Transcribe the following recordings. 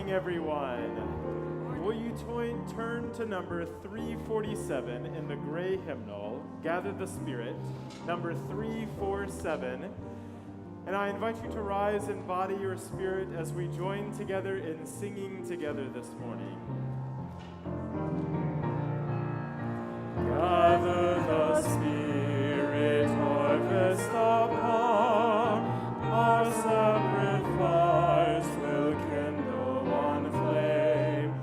morning, everyone. Will you turn to number 347 in the gray hymnal, Gather the Spirit, number 347. And I invite you to rise in body or spirit as we join together in singing together this morning. Gather the Spirit, harvest the palm, our separate fires will kindle on flame.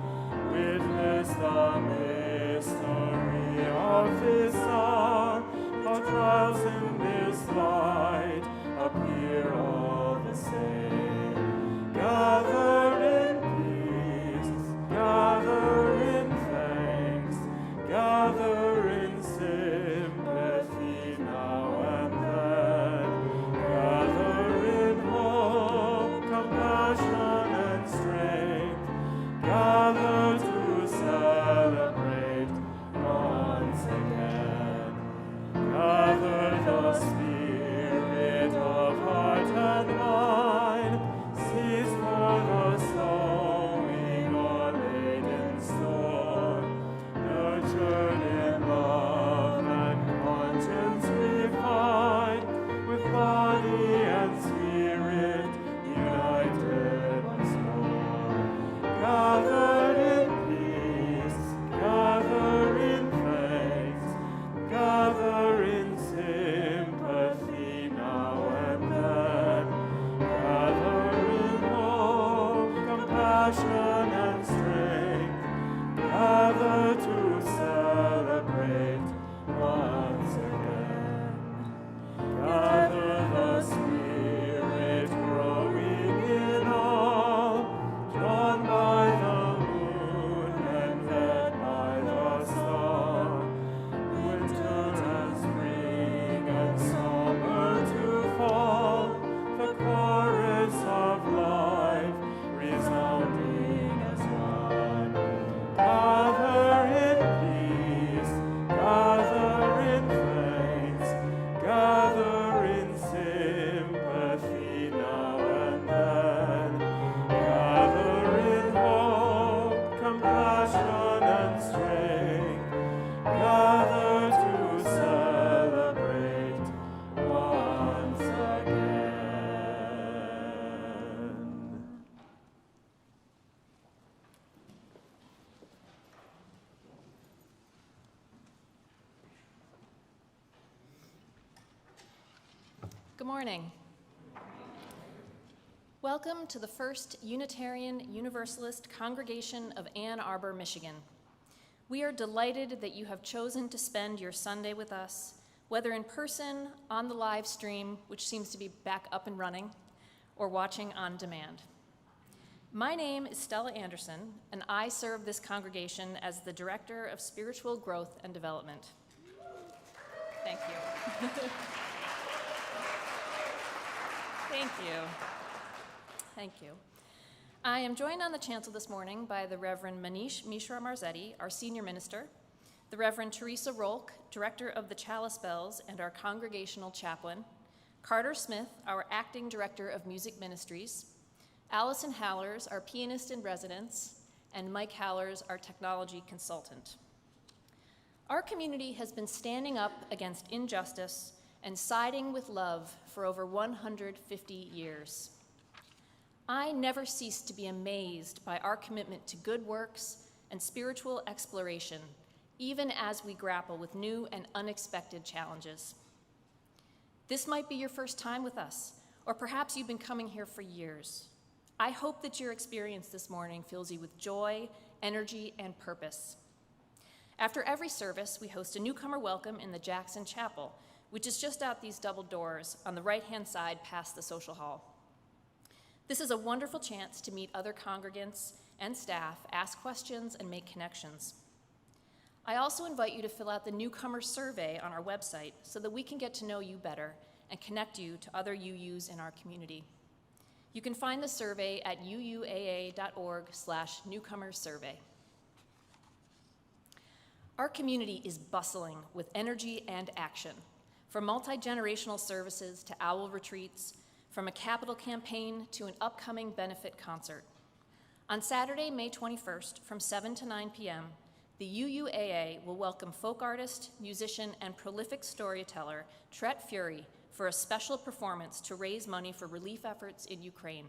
Witness the mystery of His Son, how trials in this light appear all the same. Gather in peace, gather in thanks, gather in sympathy now and then. Gather in hope, compassion, and strength. Gather to celebrate once again. Gather the Spirit of heart and mind. Cease for the sowing or laid in store. Nurtured in love and conscience refined, with body and spirit united once more. Gather in peace, gather in thanks, gather in sympathy now and then. Gather in hope, compassion, and strength. Gather to celebrate once again. Gather the Spirit growing in all, drawn by the moon and led by the star. Winter and spring and summer to fall, the chorus of life resounding as one. Gather in peace, gather in thanks, gather in sympathy now and then. Gather in hope, compassion, and strength. Gather to celebrate once again. Good morning. Welcome to the First Unitarian Universalist Congregation of Ann Arbor, Michigan. We are delighted that you have chosen to spend your Sunday with us, whether in person, on the live stream, which seems to be back up and running, or watching on demand. My name is Stella Anderson, and I serve this congregation as the Director of Spiritual Growth and Development. Thank you. Thank you. Thank you. I am joined on the chancel this morning by the Reverend Manish Mishra-Marzetti, our senior minister, the Reverend Theresa Rohlck, director of the Chalice Bells and our Congregational Chaplain, Carter Smith, our acting director of music ministries, Allison Halerz, our Pianist-in-Residence, and Mike Halerz, our technology consultant. Our community has been standing up against injustice and siding with love for over 150 years. I never cease to be amazed by our commitment to good works and spiritual exploration, even as we grapple with new and unexpected challenges. This might be your first time with us, or perhaps you've been coming here for years. I hope that your experience this morning fills you with joy, energy, and purpose. After every service, we host a newcomer welcome in the Jackson Chapel, which is just out these double doors on the right-hand side past the social hall. This is a wonderful chance to meet other congregants and staff, ask questions, and make connections. I also invite you to fill out the newcomer survey on our website so that we can get to know you better and connect you to other UUs in our community. You can find the survey at uuaa.org/newcomersurvey. Our community is bustling with energy and action, from multi-generational services to owl retreats, from a capital campaign to an upcoming benefit concert. On Saturday, May 21st, from 7 to 9 p.m., the UUAA will welcome folk artist, musician, and prolific storyteller Tret Fury for a special performance to raise money for relief efforts in Ukraine.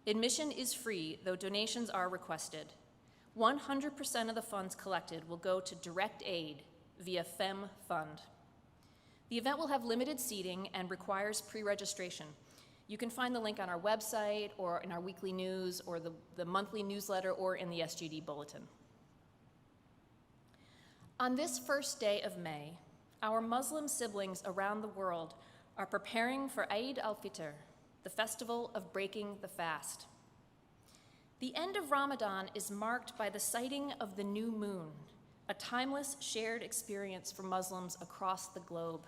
Admission is free, though donations are requested. 100% of the funds collected will go to direct aid via FEM Fund. The event will have limited seating and requires pre-registration. You can find the link on our website or in our weekly news or the monthly newsletter or in the SGD bulletin. On this first day of May, our Muslim siblings around the world are preparing for Eid al-Fitr, the festival of breaking the fast. The end of Ramadan is marked by the sighting of the new moon, a timeless shared experience for Muslims across the globe.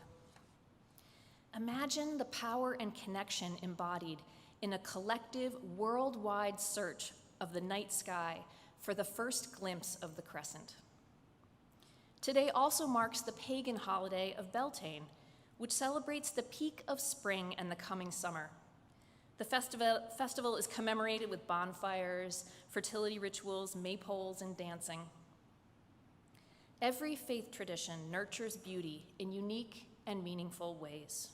Imagine the power and connection embodied in a collective worldwide search of the night sky for the first glimpse of the crescent. Today also marks the pagan holiday of Beltane, which celebrates the peak of spring and the coming summer. The festival is commemorated with bonfires, fertility rituals, maypoles, and dancing. Every faith tradition nurtures beauty in unique and meaningful ways.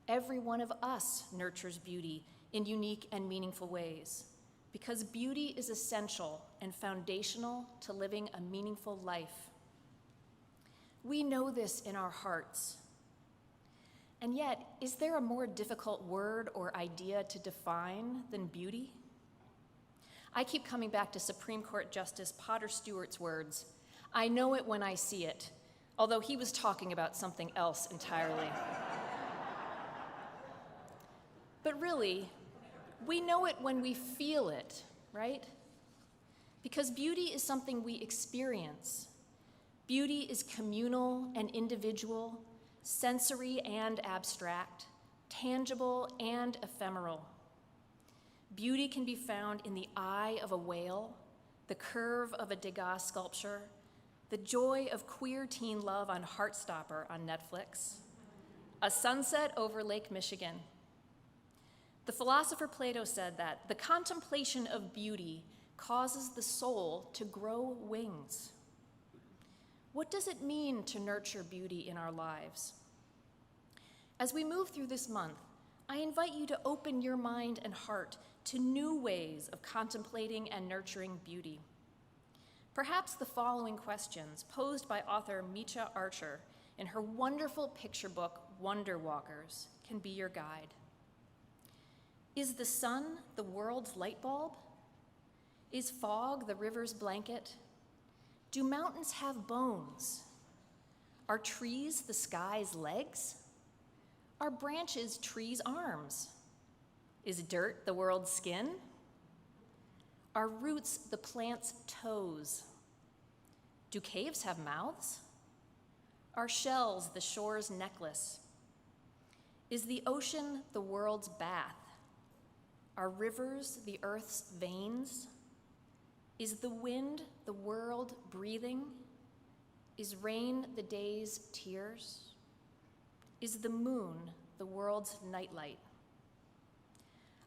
Every one of us nurtures beauty in unique and meaningful ways, because beauty is essential and foundational to living a meaningful life. We know this in our hearts. And yet, is there a more difficult word or idea to define than beauty? I keep coming back to Supreme Court Justice Potter Stewart's words, "I know it when I see it," although he was talking about something else entirely. But really, we know it when we feel it, right? Because beauty is something we experience. Beauty is communal and individual, sensory and abstract, tangible and ephemeral. Beauty can be found in the eye of a whale, the curve of a Degas sculpture, the joy of queer teen love on Heartstopper on Netflix, a sunset over Lake Michigan. The philosopher Plato said that the contemplation of beauty causes the soul to grow wings. What does it mean to nurture beauty in our lives? As we move through this month, I invite you to open your mind and heart to new ways of contemplating and nurturing beauty. Perhaps the following questions, posed by author Micha Archer in her wonderful picture book, Wonder Walkers, can be your guide. Is the sun the world's light bulb? Is fog the river's blanket? Do mountains have bones? Are trees the sky's legs? Are branches trees' arms? Is dirt the world's skin? Are roots the plant's toes? Do caves have mouths? Are shells the shore's necklace? Is the ocean the world's bath? Are rivers the earth's veins? Is the wind the world breathing? Is rain the day's tears? Is the moon the world's nightlight?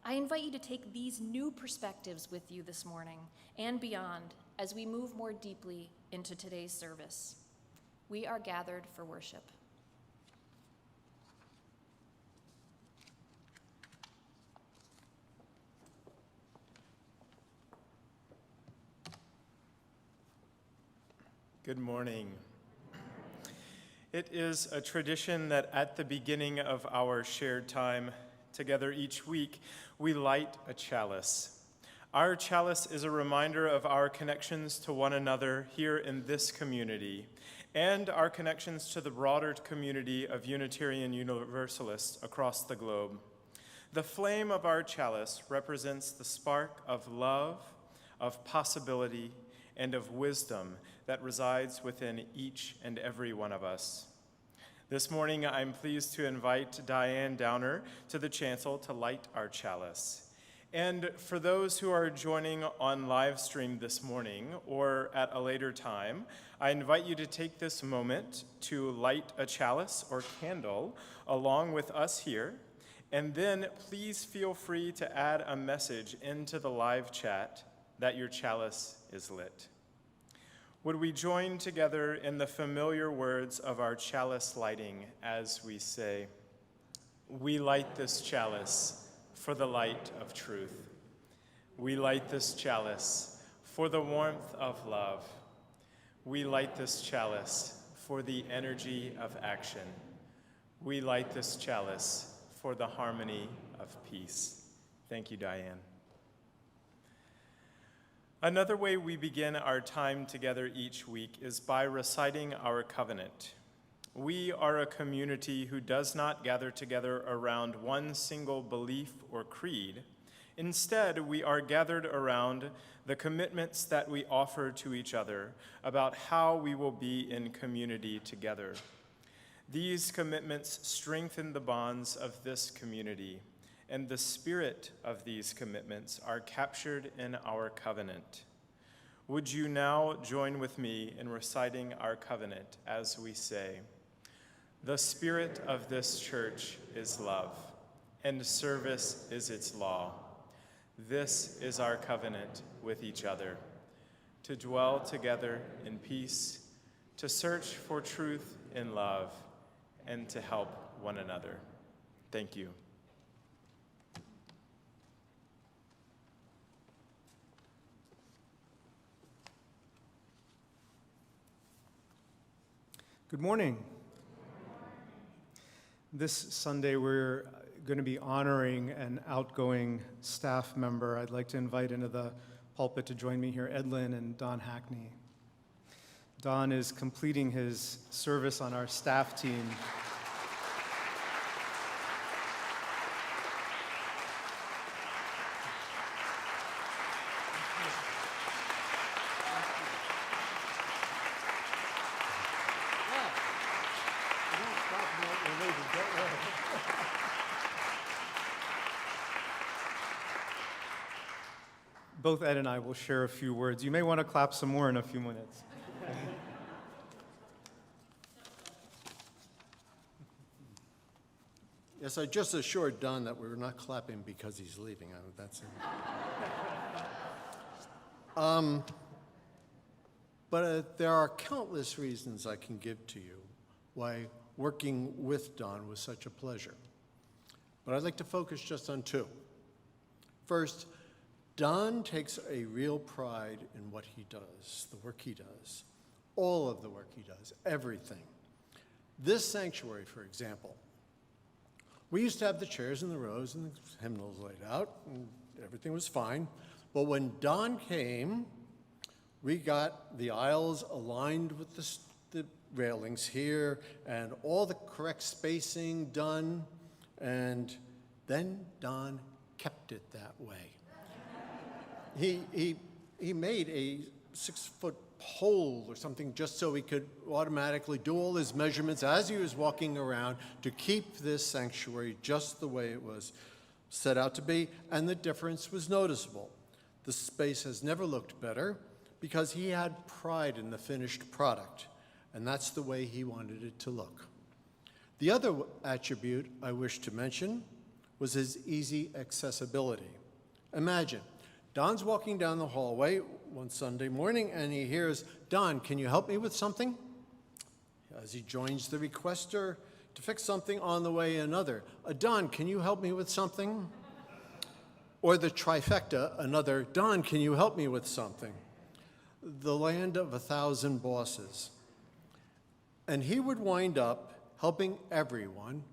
I invite you to take these new perspectives with you this morning and beyond as we move more deeply into today's service. We are gathered for worship. Good morning. It is a tradition that at the beginning of our shared time together each week, we light a chalice. Our chalice is a reminder of our connections to one another here in this community and our connections to the broader community of Unitarian Universalists across the globe. The flame of our chalice represents the spark of love, of possibility, and of wisdom that resides within each and every one of us. This morning, I'm pleased to invite Diane Downer to the chancel to light our chalice. And for those who are joining on live stream this morning or at a later time, I invite you to take this moment to light a chalice or candle along with us here And then please feel free to add a message into the live chat that your chalice is lit. Would we join together in the familiar words of our chalice lighting as we say, "We light this chalice for the light of truth. We light this chalice for the warmth of love. We light this chalice for the energy of action. We light this chalice for the harmony of peace." Thank you, Diane. Another way we begin our time together each week is by reciting our covenant. We are a community who does not gather together around one single belief or creed. Instead, we are gathered around the commitments that we offer to each other about how we will be in community together. These commitments strengthen the bonds of this community, and the spirit of these commitments are captured in our covenant. Would you now join with me in reciting our covenant as we say, "The spirit of this church is love, and service is its law. This is our covenant with each other, to dwell together in peace, to search for truth in love, and to help one another." Thank you. Good morning. This Sunday, we're going to be honoring an outgoing staff member. I'd like to invite into the pulpit to join me here, Edlin and Don Hackney. Don is completing his service on our staff team. Both Ed and I will share a few words. You may want to clap some more in a few minutes. Yes, I just assured Don that we were not clapping because he's leaving. That's it. But there are countless reasons I can give to you why working with Don was such a pleasure. But I'd like to focus just on two. First, Don takes a real pride in what he does, the work he does, all of the work he does, everything. This sanctuary, for example, we used to have the chairs and the rows and the hymnals laid out, and everything was fine. But when Don came, we got the aisles aligned with the railings here and all the correct spacing done, and then Don kept it that way. He made a 6-foot pole or something just so he could automatically do all his measurements as he was walking around to keep this sanctuary just the way it was set out to be, and the difference was noticeable. The space has never looked better because he had pride in the finished product, and that's the way he wanted it to look. The other attribute I wish to mention was his easy accessibility. Imagine, Don's walking down the hallway one Sunday morning and he hears, "Don, can you help me with something?" As he joins the requester to fix something on the way, another, "Don, can you help me with something?" Or the trifecta, another, "Don, can you help me with something?" The land of 1,000 bosses. And he would wind up helping everyone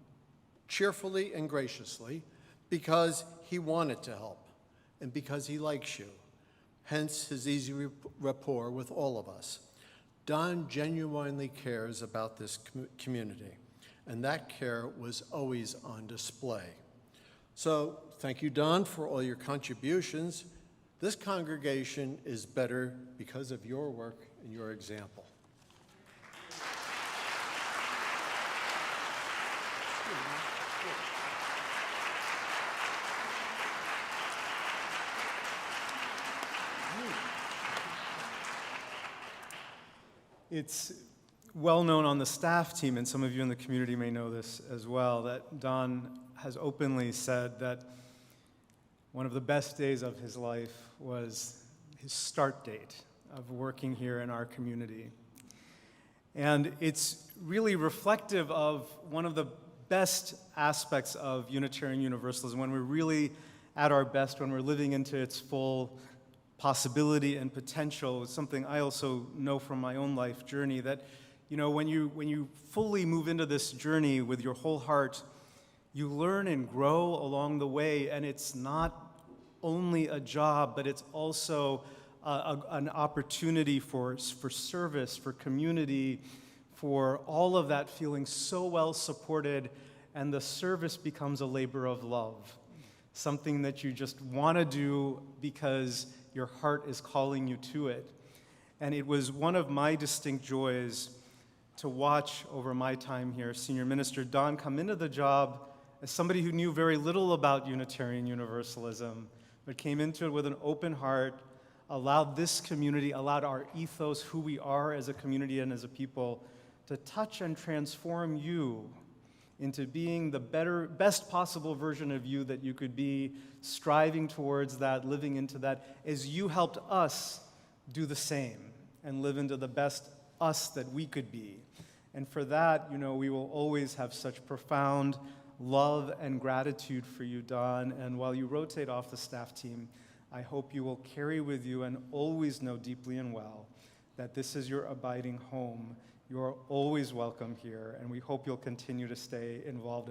cheerfully and graciously because he wanted to help and because he likes you, hence his easy rapport with all of us. Don genuinely cares about this community, and that care was always on display. So thank you, Don, for all your contributions. This congregation is better because of your work and your example. It's well known on the staff team, and some of you in the community may know this as well, that Don has openly said that one of the best days of his life was his start date of working here in our community. And it's really reflective of one of the best aspects of Unitarian Universalism, when we're really at our best, when we're living into its full possibility and potential. It's something I also know from my own life journey, that when you fully move into this journey with your whole heart, you learn and grow along the way, and it's not only a job, but it's also an opportunity for service, for community, for all of that feeling so well supported, and the service becomes a labor of love, something that you just want to do because your heart is calling you to it. And it was one of my distinct joys to watch over my time here, Senior Minister Don come into the job as somebody who knew very little about Unitarian Universalism, but came into it with an open heart, allowed this community, allowed our ethos, who we are as a community and as a people, to touch and transform you into being the best possible version of you that you could be, striving towards that, living into that, as you helped us do the same and live into the best us that we could be. And for that, we will always have such profound love and gratitude for you, Don. And while you rotate off the staff team, I hope you will carry with you and always know deeply and well that this is your abiding home. You are always welcome here, and we hope you'll continue to stay involved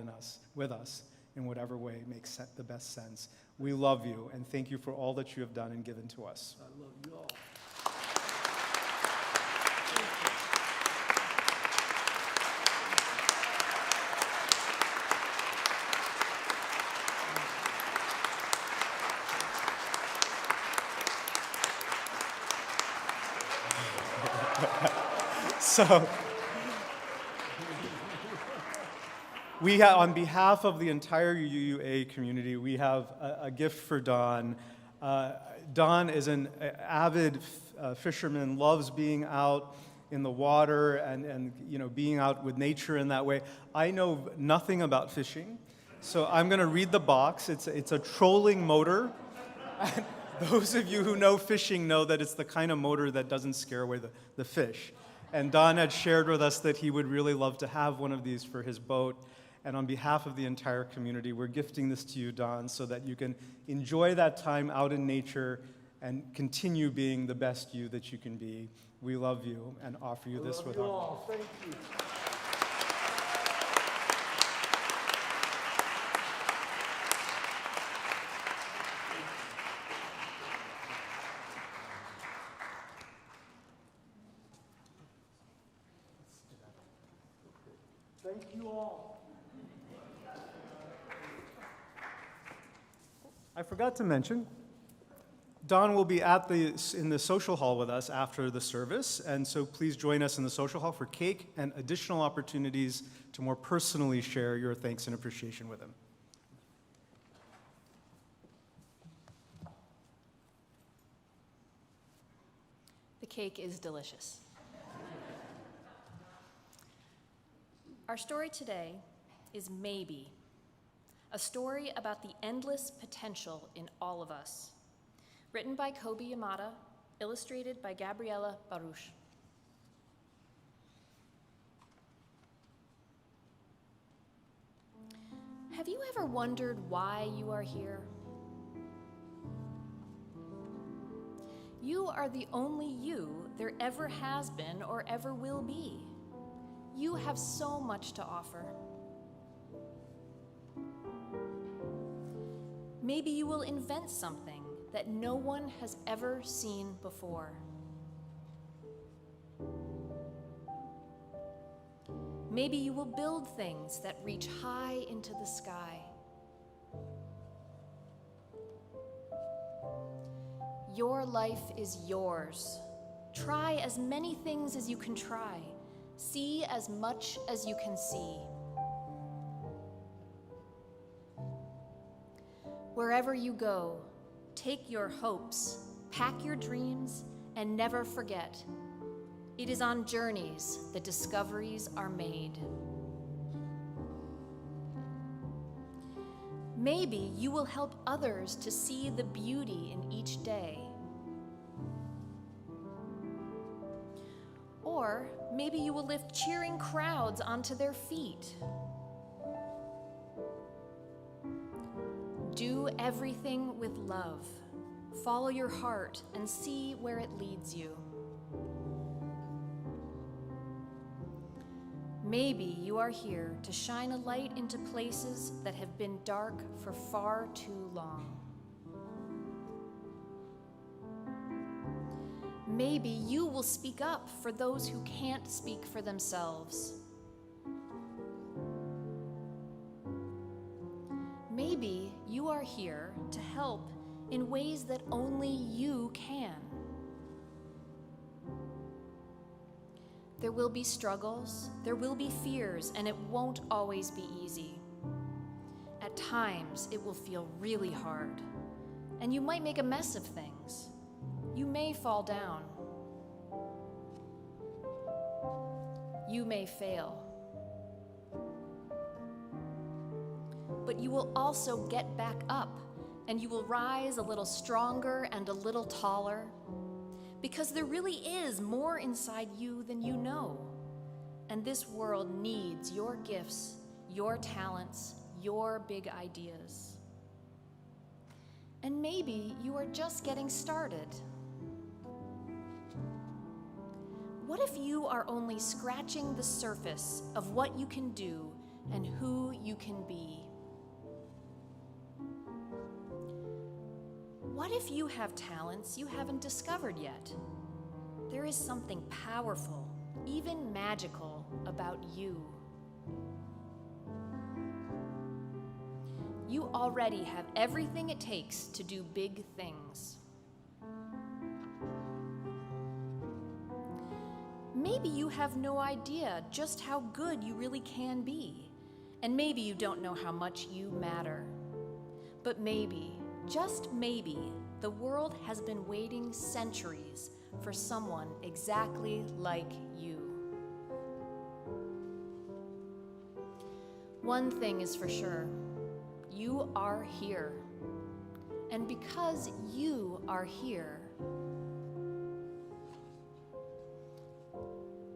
with us in whatever way makes the best sense. We love you, and thank you for all that you have done and given to us. I love you all. So, on behalf of the entire UUAA community, we have a gift for Don. Don is an avid fisherman, loves being out in the water and being out with nature in that way. I know nothing about fishing, so I'm going to read the box. It's a trolling motor. And those of you who know fishing know that it's the kind of motor that doesn't scare away the fish. And Don had shared with us that he would really love to have one of these for his boat. And on behalf of the entire community, we're gifting this to you, Don, so that you can enjoy that time out in nature and continue being the best you that you can be. We love you and offer you this with our love. Thank you. Thank you all. I forgot to mention, Don will be in the social hall with us after the service, and so please join us in the social hall for cake and additional opportunities to more personally share your thanks and appreciation with him. The cake is delicious. Our story today is Maybe, a story about the endless potential in all of us. Written by Kobi Yamada, illustrated by Gabriela Baruch. Have you ever wondered why you are here? You are the only you there ever has been or ever will be. You have so much to offer. Maybe you will invent something that no one has ever seen before. Maybe you will build things that reach high into the sky. Your life is yours. Try as many things as you can try. See as much as you can see. Wherever you go, take your hopes, pack your dreams, and never forget. It is on journeys that discoveries are made. Maybe you will help others to see the beauty in each day. Or maybe you will lift cheering crowds onto their feet. Do everything with love. Follow your heart and see where it leads you. Maybe you are here to shine a light into places that have been dark for far too long. Maybe you will speak up for those who can't speak for themselves. Maybe you are here to help in ways that only you can. There will be struggles, there will be fears, and it won't always be easy. At times, it will feel really hard, and you might make a mess of things. You may fall down. You may fail. But you will also get back up, and you will rise a little stronger and a little taller, because there really is more inside you than you know. And this world needs your gifts, your talents, your big ideas. And maybe you are just getting started. What if you are only scratching the surface of what you can do and who you can be? What if you have talents you haven't discovered yet? There is something powerful, even magical, about you. You already have everything it takes to do big things. Maybe you have no idea just how good you really can be, and maybe you don't know how much you matter. But maybe, just maybe, the world has been waiting centuries for someone exactly like you. One thing is for sure, you are here. And because you are here,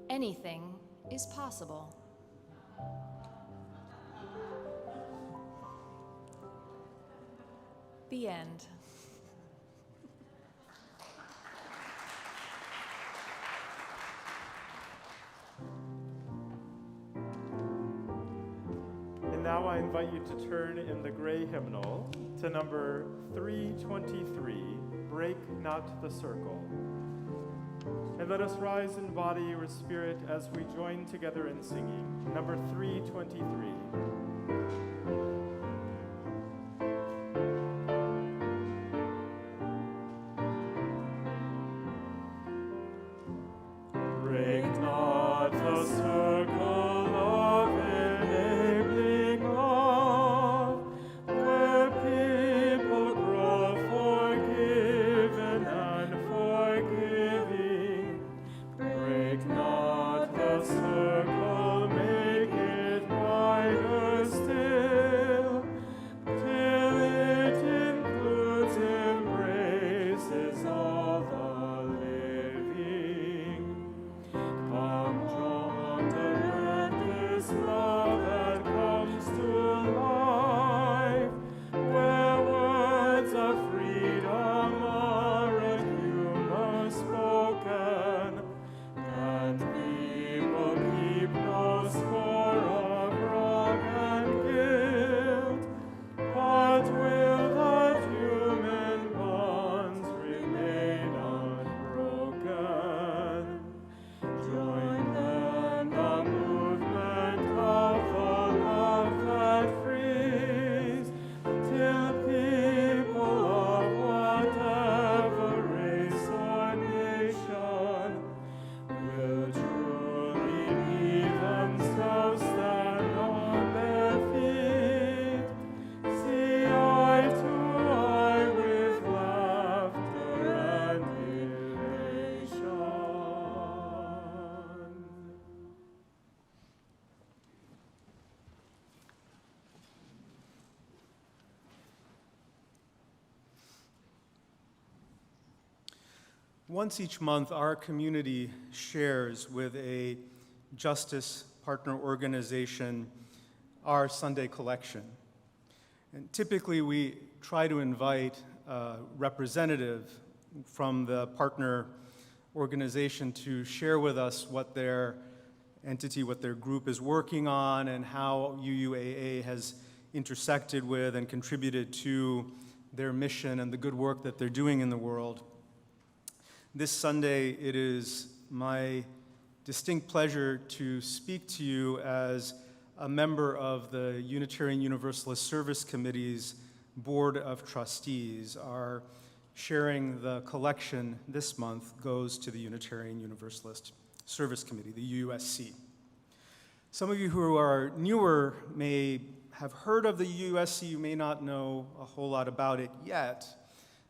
anything is possible. The end. And now I invite you to turn in the gray hymnal to number 323, Break Not the Circle. And let us rise in body or spirit as we join together in singing. Number 323. People Once each month, our community shares with a justice partner organization our Sunday collection. And typically, we try to invite a representative from the partner organization to share with us what their entity, what their group is working on, and how UUAA has intersected with and contributed to their mission and the good work that they're doing in the world. This Sunday, it is my distinct pleasure to speak to you as a member of the Unitarian Universalist Service Committee's Board of Trustees. Our sharing the collection this month goes to the Unitarian Universalist Service Committee, the UUSC. Some of you who are newer may have heard of the UUSC. You may not know a whole lot about it yet.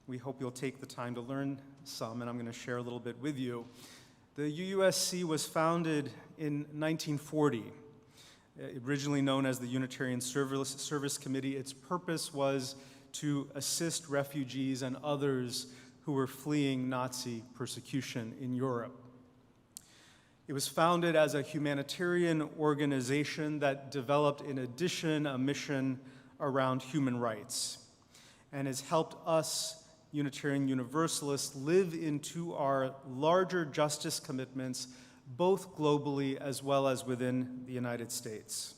We hope you'll take the time to learn some, and I'm going to share a little bit with you. The UUSC was founded in 1940, originally known as the Unitarian Service Committee. Its purpose was to assist refugees and others who were fleeing Nazi persecution in Europe. It was founded as a humanitarian organization that developed, in addition, a mission around human rights, and has helped us Unitarian Universalists live into our larger justice commitments, both globally as well as within the United States.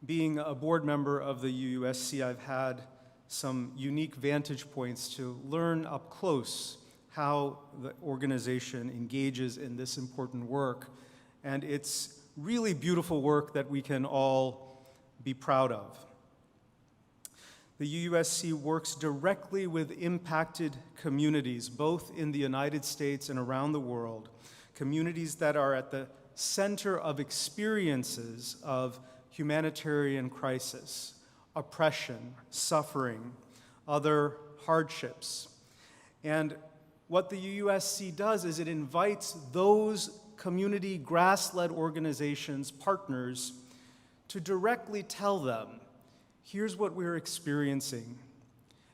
Being a board member of the UUSC, I've had some unique vantage points to learn up close how the organization engages in this important work, and it's really beautiful work that we can all be proud of. The UUSC works directly with impacted communities, both in the United States and around the world, communities that are at the center of experiences of humanitarian crisis, oppression, suffering, other hardships. And what the UUSC does is it invites those community grass-led organizations, partners, to directly tell them, here's what we're experiencing,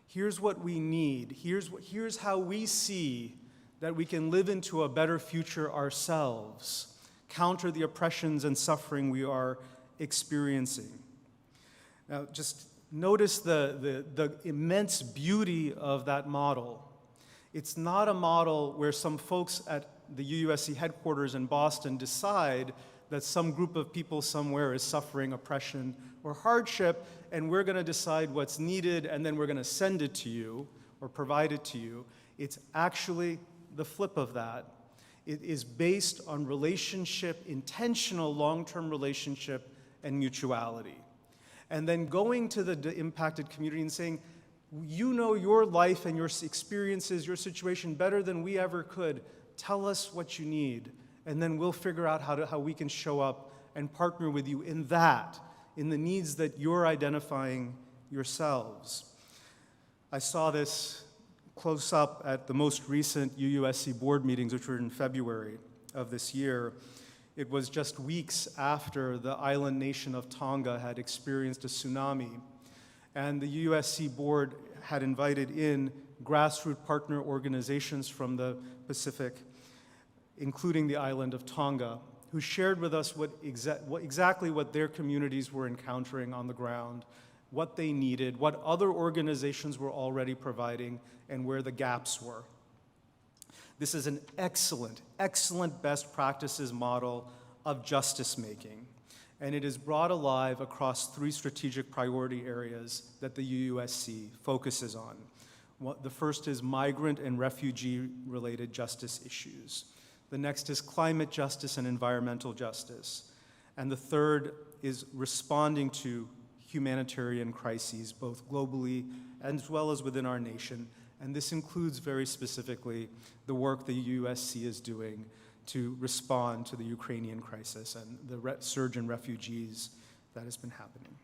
here's what we need, here's how we see that we can live into a better future ourselves, counter the oppressions and suffering we are experiencing. Now, just notice the immense beauty of that model. It's not a model where some folks at the UUSC headquarters in Boston decide that some group of people somewhere is suffering oppression or hardship, and we're going to decide what's needed, and then we're going to send it to you or provide it to you. It's actually the flip of that. It is based on relationship, intentional long-term relationship and mutuality. And then going to the impacted community and saying, you know your life and your experiences, your situation better than we ever could. Tell us what you need, and then we'll figure out how we can show up and partner with you in that, in the needs that you're identifying yourselves. I saw this close up at the most recent UUSC board meetings, which were in February of this year. It was just weeks after the island nation of Tonga had experienced a tsunami, and the UUSC board had invited in grassroots partner organizations from the Pacific, including the island of Tonga, who shared with us exactly what their communities were encountering on the ground, what they needed, what other organizations were already providing, and where the gaps were. This is an excellent, excellent best practices model of justice making, and it is brought alive across 3 strategic priority areas that the UUSC focuses on. The first is migrant and refugee-related justice issues. The next is climate justice and environmental justice. And the third is responding to humanitarian crises, both globally as well as within our nation. And this includes very specifically the work the UUSC is doing to respond to the Ukrainian crisis and the surge in refugees that has been happening.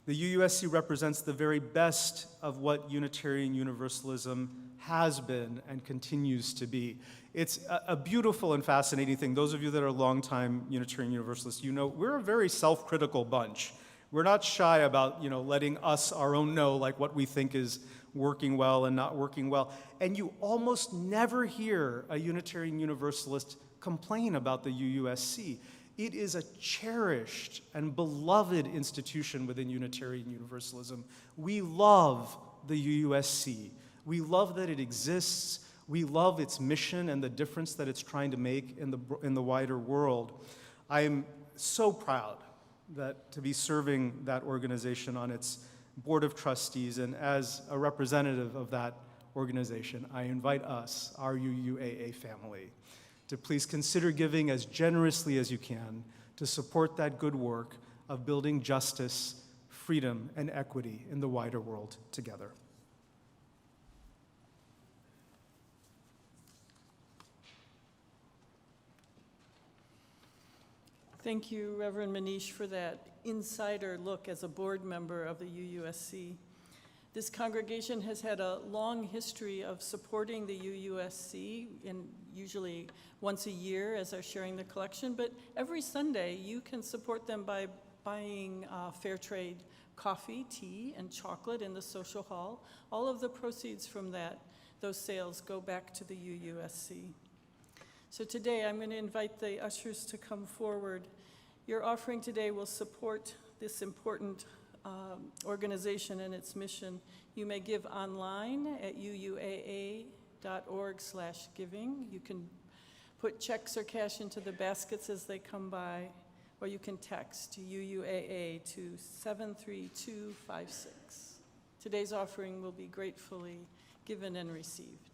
The UUSC represents the very best of what Unitarian Universalism has been and continues to be. It's a beautiful and fascinating thing. Those of you that are longtime Unitarian Universalists, you know we're a very self-critical bunch. We're not shy about letting us, our own, know like what we think is working well and not working well. And you almost never hear a Unitarian Universalist complain about the UUSC. It is a cherished and beloved institution within Unitarian Universalism. We love the UUSC. We love that it exists. We love its mission and the difference that it's trying to make in the wider world. I am so proud to be serving that organization on its board of trustees, and as a representative of that organization, I invite us, our UUAA family, to please consider giving as generously as you can to support that good work of building justice, freedom, and equity in the wider world together. Thank you, Reverend Manish, for that insider look as a board member of the UUSC. This congregation has had a long history of supporting the UUSC, and usually once a year as they're sharing the collection, but every Sunday you can support them by buying fair trade coffee, tea, and chocolate in the social hall. All of the proceeds from those sales go back to the UUSC. So today I'm going to invite the ushers to come forward. Your offering today will support this important organization and its mission. You may give online at uuaa.org/giving. You can put checks or cash into the baskets as they come by, or you can text UUAA to 73256. Today's offering will be gratefully given and received.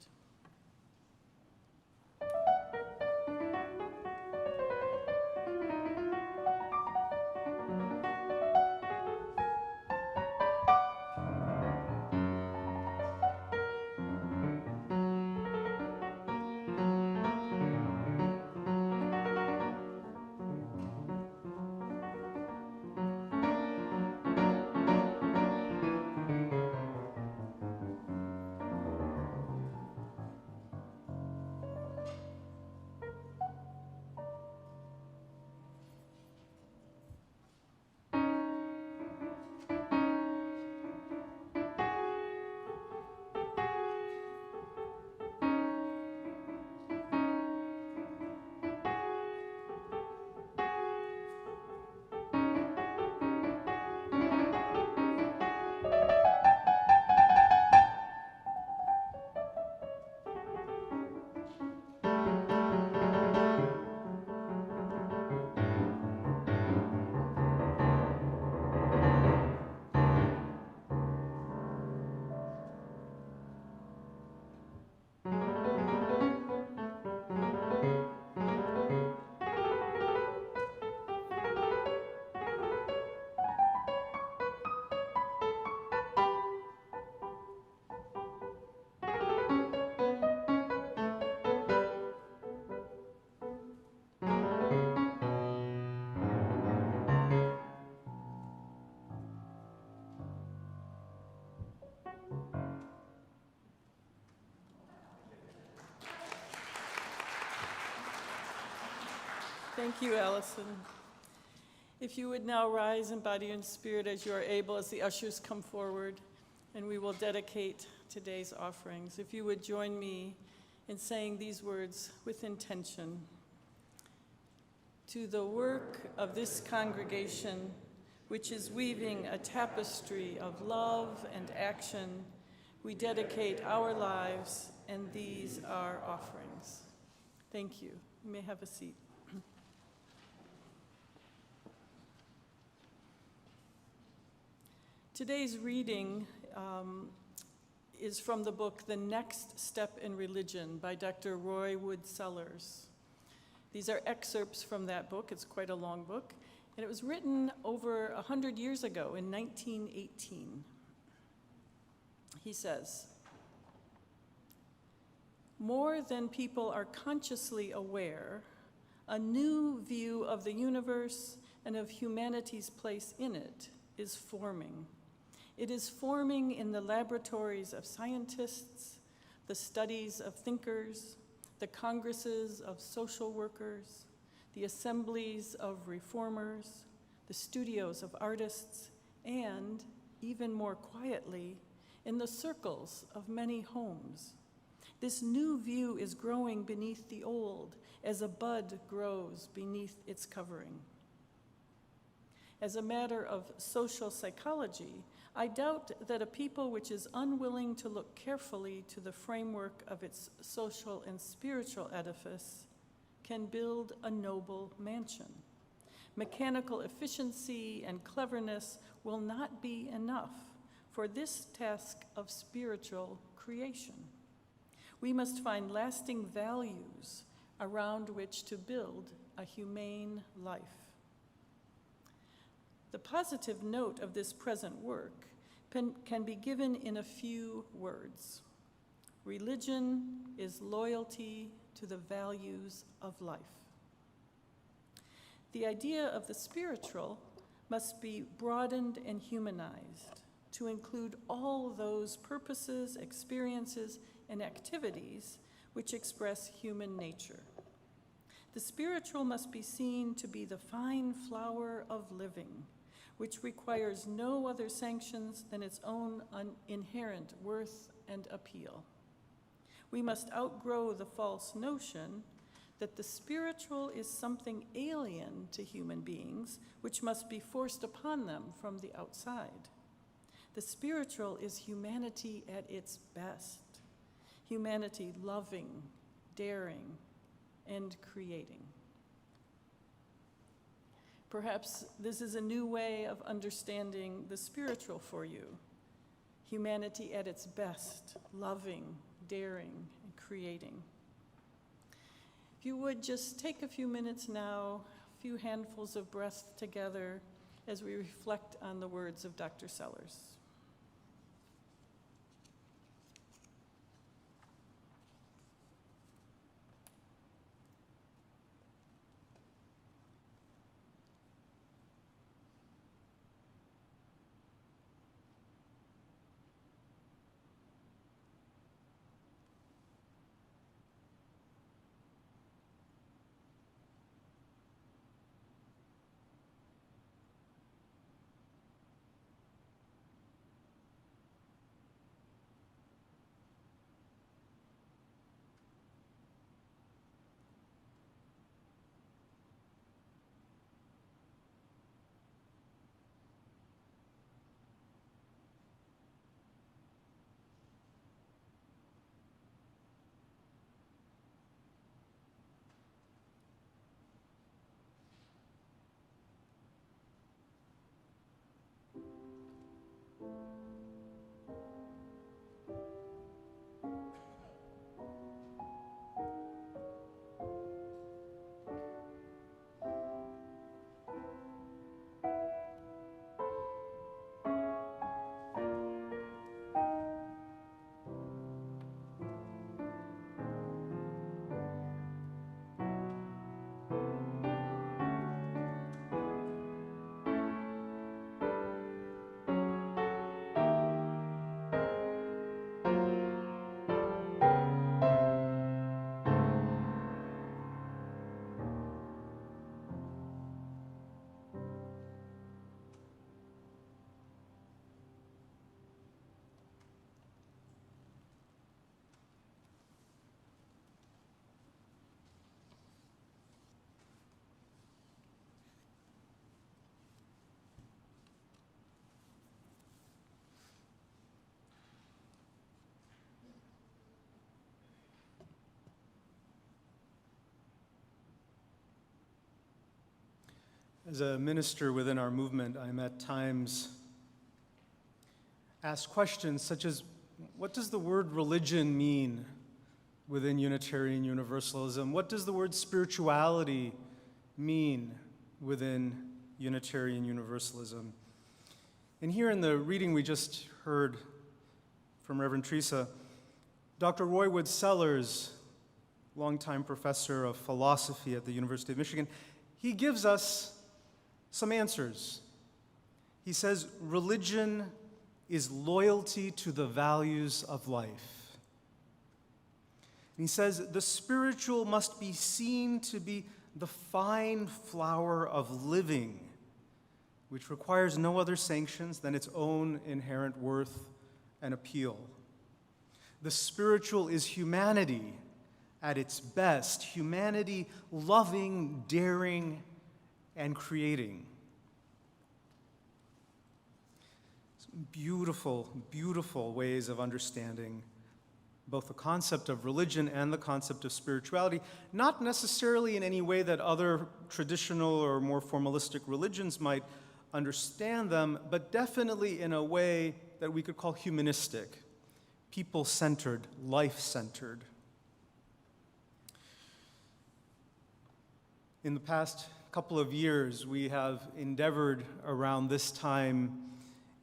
Thank you, Allison. If you would now rise in body and spirit as you are able as the ushers come forward, and we will dedicate today's offerings. If you would join me in saying these words with intention. To the work of this congregation, which is weaving a tapestry of love and action, we dedicate our lives, and these are offerings. Thank you. You may have a seat. Today's reading is from the book The Next Step in Religion by Dr. Roy Wood Sellers. These are excerpts from that book. It's quite a long book, and it was written over 100 years ago in 1918. He says, "More than people are consciously aware, a new view of the universe and of humanity's place in it is forming. It is forming in the laboratories of scientists, the studies of thinkers, the congresses of social workers, the assemblies of reformers, the studios of artists, and, even more quietly, in the circles of many homes. This new view is growing beneath the old as a bud grows beneath its covering. As a matter of social psychology, I doubt that a people which is unwilling to look carefully to the framework of its social and spiritual edifice can build a noble mansion. Mechanical efficiency and cleverness will not be enough for this task of spiritual creation. We must find lasting values around which to build a humane life. The positive note of this present work can be given in a few words. Religion is loyalty to the values of life. The idea of the spiritual must be broadened and humanized to include all those purposes, experiences, and activities which express human nature. The spiritual must be seen to be the fine flower of living, which requires no other sanctions than its own inherent worth and appeal. We must outgrow the false notion that the spiritual is something alien to human beings, which must be forced upon them from the outside. The spiritual is humanity at its best, humanity loving, daring, and creating. Perhaps this is a new way of understanding the spiritual for you. Humanity at its best, loving, daring, and creating. If you would just take a few minutes now, a few handfuls of breath together as we reflect on the words of Dr. Sellers. As a minister within our movement, I'm at times asked questions such as, what does the word religion mean within Unitarian Universalism? What does the word spirituality mean within Unitarian Universalism? And here in the reading we just heard from Reverend Theresa, Dr. Roy Wood Sellers, longtime professor of philosophy at the University of Michigan, he gives us some answers. He says, religion is loyalty to the values of life. And he says, the spiritual must be seen to be the fine flower of living, which requires no other sanctions than its own inherent worth and appeal. The spiritual is humanity at its best, humanity loving, daring, and creating. Some beautiful, beautiful ways of understanding both the concept of religion and the concept of spirituality, not necessarily in any way that other traditional or more formalistic religions might understand them, but definitely in a way that we could call humanistic, people-centered, life-centered. In the past couple of years, we have endeavored around this time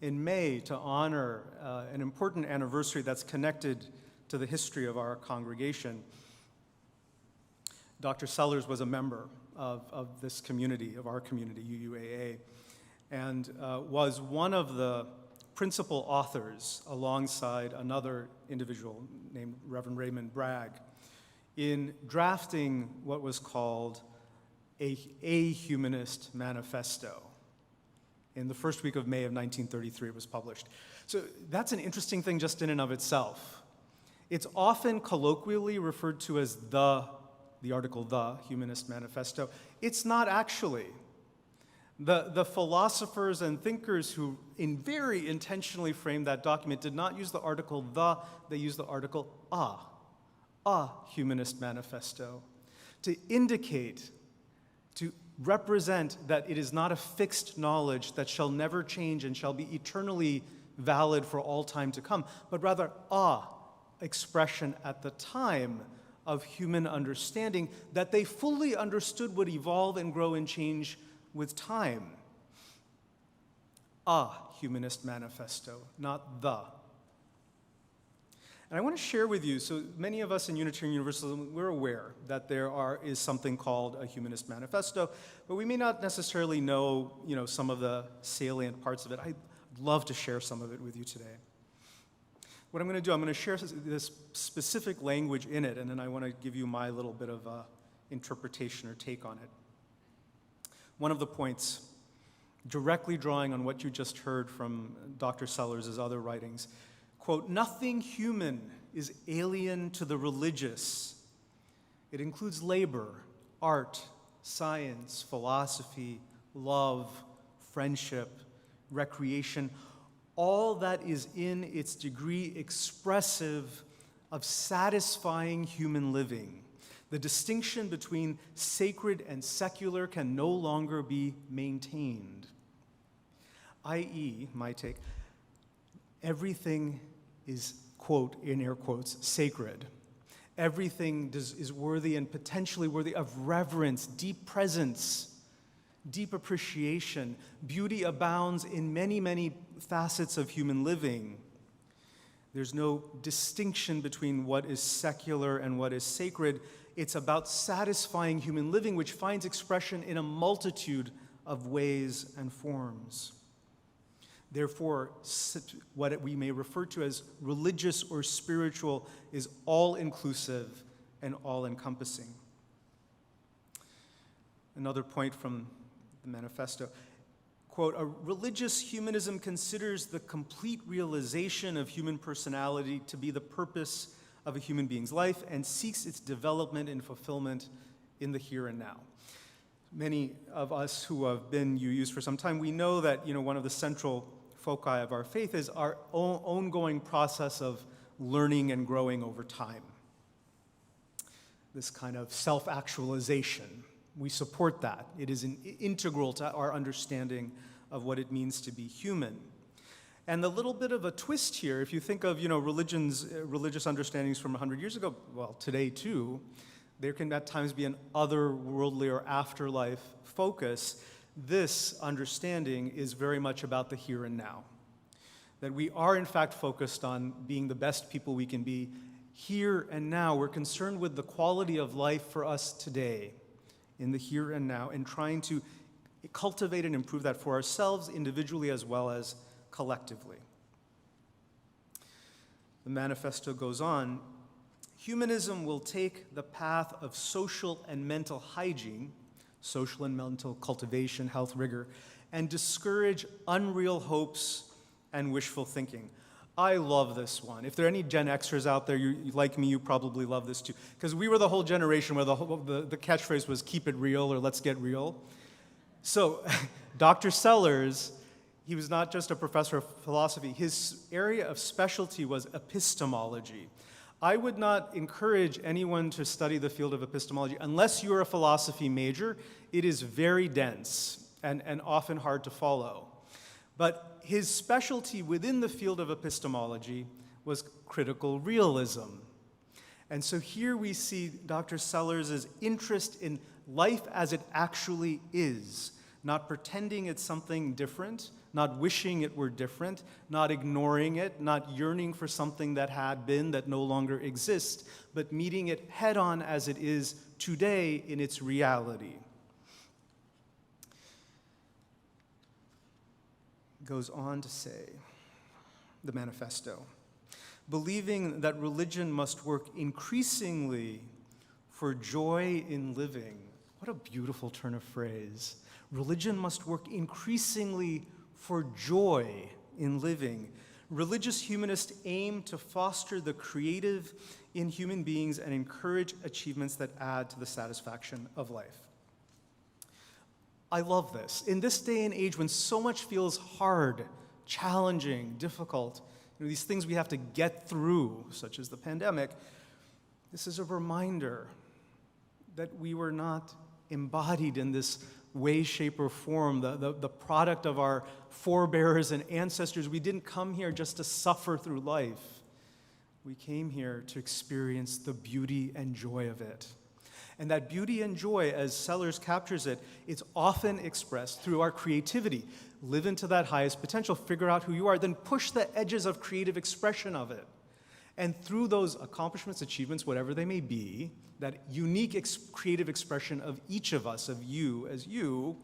in May to honor an important anniversary that's connected to the history of our congregation. Dr. Sellers was a member of this community, of our community, UUAA, and was one of the principal authors, alongside another individual named Reverend Raymond Bragg, in drafting what was called a Humanist Manifesto. In the first week of May of 1933, it was published. So that's an interesting thing just in and of itself. It's often colloquially referred to as the article, the Humanist Manifesto. It's not actually. The philosophers and thinkers who very intentionally framed that document did not use the article the, they used the article a Humanist Manifesto, to indicate, to represent that it is not a fixed knowledge that shall never change and shall be eternally valid for all time to come, but rather expression at the time of human understanding that they fully understood would evolve and grow and change with time. A Humanist Manifesto, not the. And I want to share with you, so many of us in Unitarian Universalism, we're aware that there is something called a Humanist Manifesto, but we may not necessarily know, some of the salient parts of it. I'd love to share some of it with you today. What I'm going to do, I'm going to share this specific language in it, and then I want to give you my little bit of interpretation or take on it. One of the points, directly drawing on what you just heard from Dr. Sellers' other writings, quote, "Nothing human is alien to the religious. It includes labor, art, science, philosophy, love, friendship, recreation, all that is in its degree expressive of satisfying human living. The distinction between sacred and secular can no longer be maintained." I.e., my take, everything is, quote, in air quotes, sacred. Everything is worthy and potentially worthy of reverence, deep presence, deep appreciation. Beauty abounds in many, many facets of human living. There's no distinction between what is secular and what is sacred. It's about satisfying human living, which finds expression in a multitude of ways and forms. Therefore, what we may refer to as religious or spiritual is all-inclusive and all-encompassing. Another point from the manifesto, quote, "A religious humanism considers the complete realization of human personality to be the purpose of a human being's life and seeks its development and fulfillment in the here and now." Many of us who have been UUs for some time, we know that one of the central foci of our faith is our ongoing process of learning and growing over time. This kind of self-actualization. We support that. It is integral to our understanding of what it means to be human. And the little bit of a twist here, if you think of religious understandings from 100 years ago, well, today too, there can at times be an otherworldly or afterlife focus. This understanding is very much about the here and now. That we are in fact focused on being the best people we can be here and now. We're concerned with the quality of life for us today, in the here and now, and trying to cultivate and improve that for ourselves individually as well as collectively. The manifesto goes on, "Humanism will take the path of social and mental hygiene, social and mental cultivation, health rigor, and discourage unreal hopes and wishful thinking." I love this one. If there are any Gen Xers out there, like me, you probably love this too. Because we were the whole generation where the catchphrase was keep it real or let's get real. So Dr. Sellers, he was not just a professor of philosophy. His area of specialty was epistemology. I would not encourage anyone to study the field of epistemology unless you're a philosophy major. It is very dense and often hard to follow. But his specialty within the field of epistemology was critical realism. And so here we see Dr. Sellers' interest in life as it actually is, not pretending it's something different, not wishing it were different, not ignoring it, not yearning for something that had been that no longer exists, but meeting it head on as it is today in its reality. Goes on to say, the manifesto, believing that religion must work increasingly for joy in living. What a beautiful turn of phrase. Religion must work increasingly for joy in living. Religious humanists aim to foster the creative in human beings and encourage achievements that add to the satisfaction of life. I love this. In this day and age when so much feels hard, challenging, difficult, these things we have to get through, such as the pandemic, this is a reminder that we were not embodied in this way, shape, or form, the product of our forebears and ancestors. We didn't come here just to suffer through life. We came here to experience the beauty and joy of it. And that beauty and joy, as Sellers captures it, it's often expressed through our creativity. Live into that highest potential, figure out who you are, then push the edges of creative expression of it. And through those accomplishments, achievements, whatever they may be, that unique creative expression of each of us, of you as you,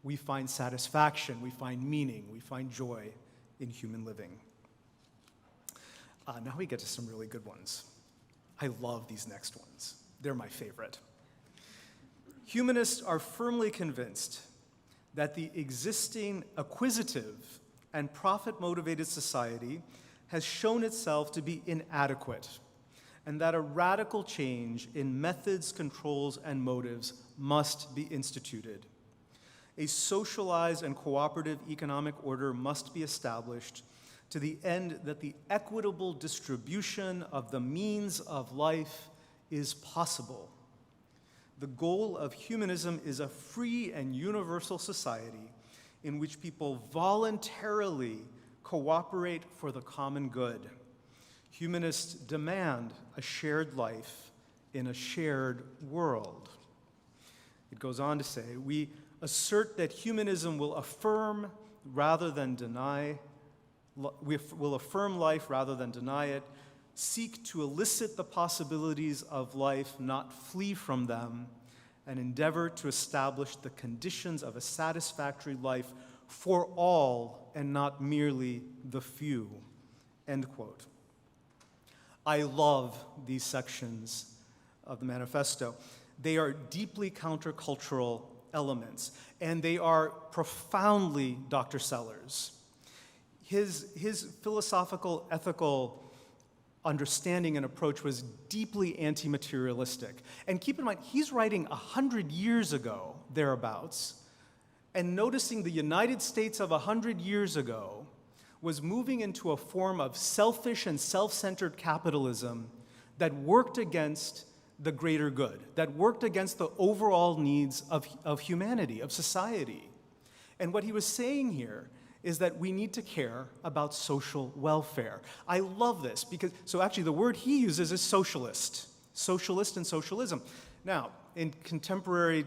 we find satisfaction, we find meaning, we find joy in human living. Now we get to some really good ones. I love these next ones. They're my favorite. Humanists are firmly convinced that the existing acquisitive and profit-motivated society has shown itself to be inadequate, and that a radical change in methods, controls, and motives must be instituted. A socialized and cooperative economic order must be established to the end that the equitable distribution of the means of life is possible. The goal of humanism is a free and universal society in which people voluntarily cooperate for the common good. Humanists demand a shared life in a shared world. It goes on to say, we assert that humanism will affirm rather than deny, will affirm life rather than deny it, seek to elicit the possibilities of life, not flee from them, and endeavor to establish the conditions of a satisfactory life for all and not merely the few. End quote. I love these sections of the manifesto. They are deeply countercultural elements, and they are profoundly Dr. Sellers. His philosophical, ethical understanding and approach was deeply anti-materialistic. And keep in mind, he's writing 100 years ago, thereabouts, and noticing the United States of 100 years ago was moving into a form of selfish and self-centered capitalism that worked against the greater good, that worked against the overall needs of humanity, of society. And what he was saying here is that we need to care about social welfare. I love this because, so actually the word he uses is socialist and socialism. Now, in contemporary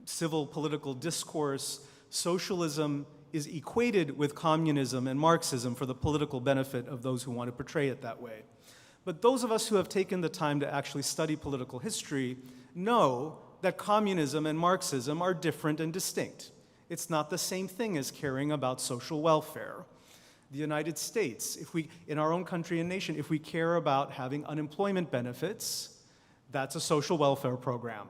civil political discourse, socialism is equated with communism and Marxism for the political benefit of those who want to portray it that way. But those of us who have taken the time to actually study political history know that communism and Marxism are different and distinct. It's not the same thing as caring about social welfare. The United States, in our own country and nation, if we care about having unemployment benefits, that's a social welfare program.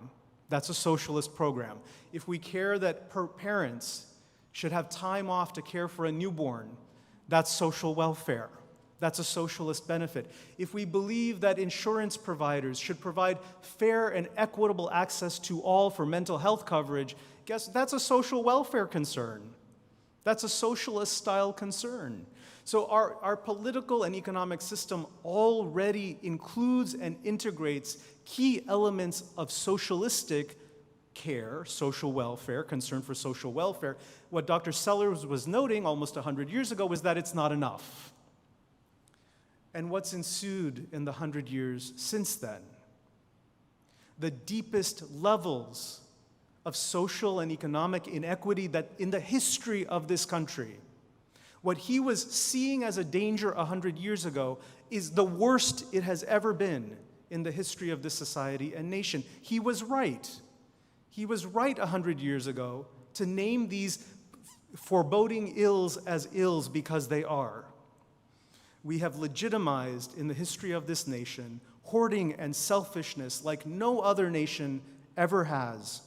That's a socialist program. If we care that parents should have time off to care for a newborn, that's social welfare. that's a socialist benefit. If we believe that insurance providers should provide fair and equitable access to all for mental health coverage, guess that's a social welfare concern. That's a socialist-style concern. So our political and economic system already includes and integrates key elements of socialistic care, social welfare, concern for social welfare. What Dr. Sellers was noting almost 100 years ago was that it's not enough. And what's ensued in the 100 years since then? The deepest levels of social and economic inequity that in the history of this country. What he was seeing as a danger 100 years ago is the worst it has ever been in the history of this society and nation. He was right. He was right 100 years ago to name these foreboding ills as ills because they are. We have legitimized in the history of this nation hoarding and selfishness like no other nation ever has.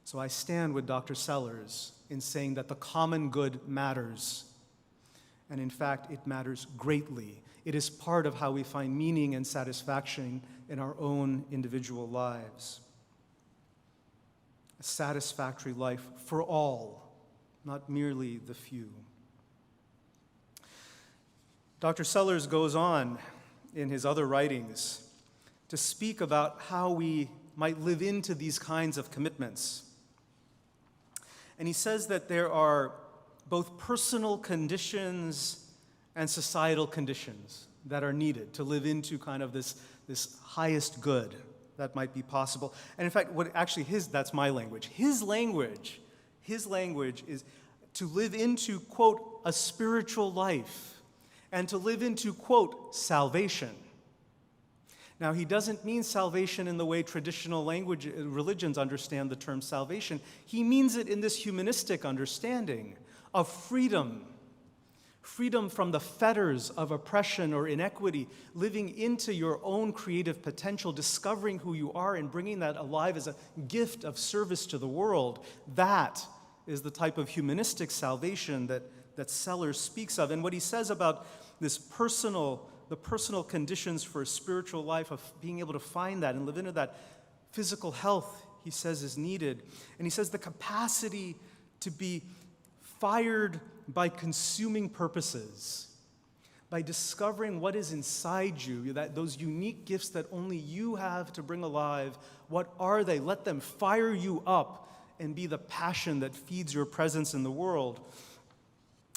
So I stand with Dr. Sellers in saying that the common good matters. And in fact, it matters greatly. It is part of how we find meaning and satisfaction in our own individual lives. A satisfactory life for all, not merely the few. Dr. Sellers goes on in his other writings to speak about how we might live into these kinds of commitments. And he says that there are both personal conditions and societal conditions that are needed to live into kind of this highest good that might be possible. And in fact, that's my language. His language is to live into, quote, a spiritual life, and to live into, quote, salvation. Now, he doesn't mean salvation in the way traditional religions understand the term salvation. He means it in this humanistic understanding of freedom. Freedom from the fetters of oppression or inequity, living into your own creative potential, discovering who you are and bringing that alive as a gift of service to the world. That is the type of humanistic salvation that Sellers speaks of. And what he says about the personal conditions for a spiritual life, of being able to find that and live into that, physical health, he says, is needed. And he says the capacity to be fired by consuming purposes, by discovering what is inside you, those unique gifts that only you have to bring alive. What are they? Let them fire you up and be the passion that feeds your presence in the world.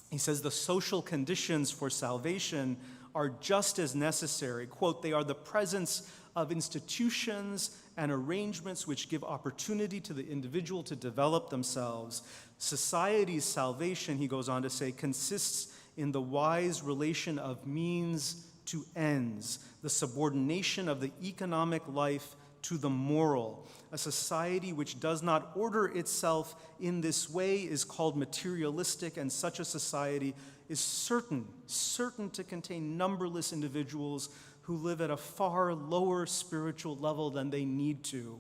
He says the social conditions for salvation are just as necessary. Quote, they are the presence of institutions and arrangements which give opportunity to the individual to develop themselves. Society's salvation, he goes on to say, consists in the wise relation of means to ends, the subordination of the economic life to the moral. A society which does not order itself in this way is called materialistic, and such a society is certain to contain numberless individuals who live at a far lower spiritual level than they need to.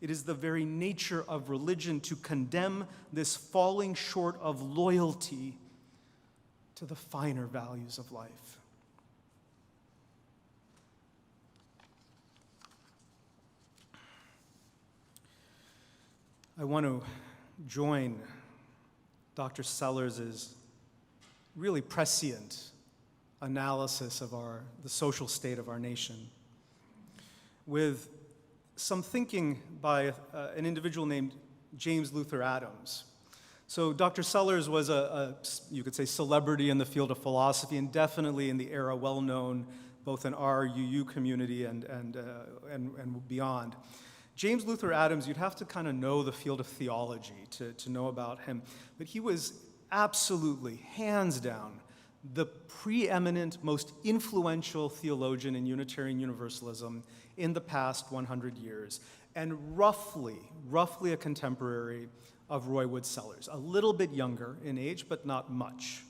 It is the very nature of religion to condemn this falling short of loyalty to the finer values of life. I want to join Dr. Sellers' really prescient analysis of the social state of our nation with some thinking by an individual named James Luther Adams. So Dr. Sellers was you could say, celebrity in the field of philosophy, and definitely in the era well known both in our UU community and beyond. James Luther Adams, you'd have to kind of know the field of theology to know about him, but he was absolutely, hands down, the preeminent, most influential theologian in Unitarian Universalism in the past 100 years, and roughly a contemporary of Roy Wood Sellers, a little bit younger in age, but not much.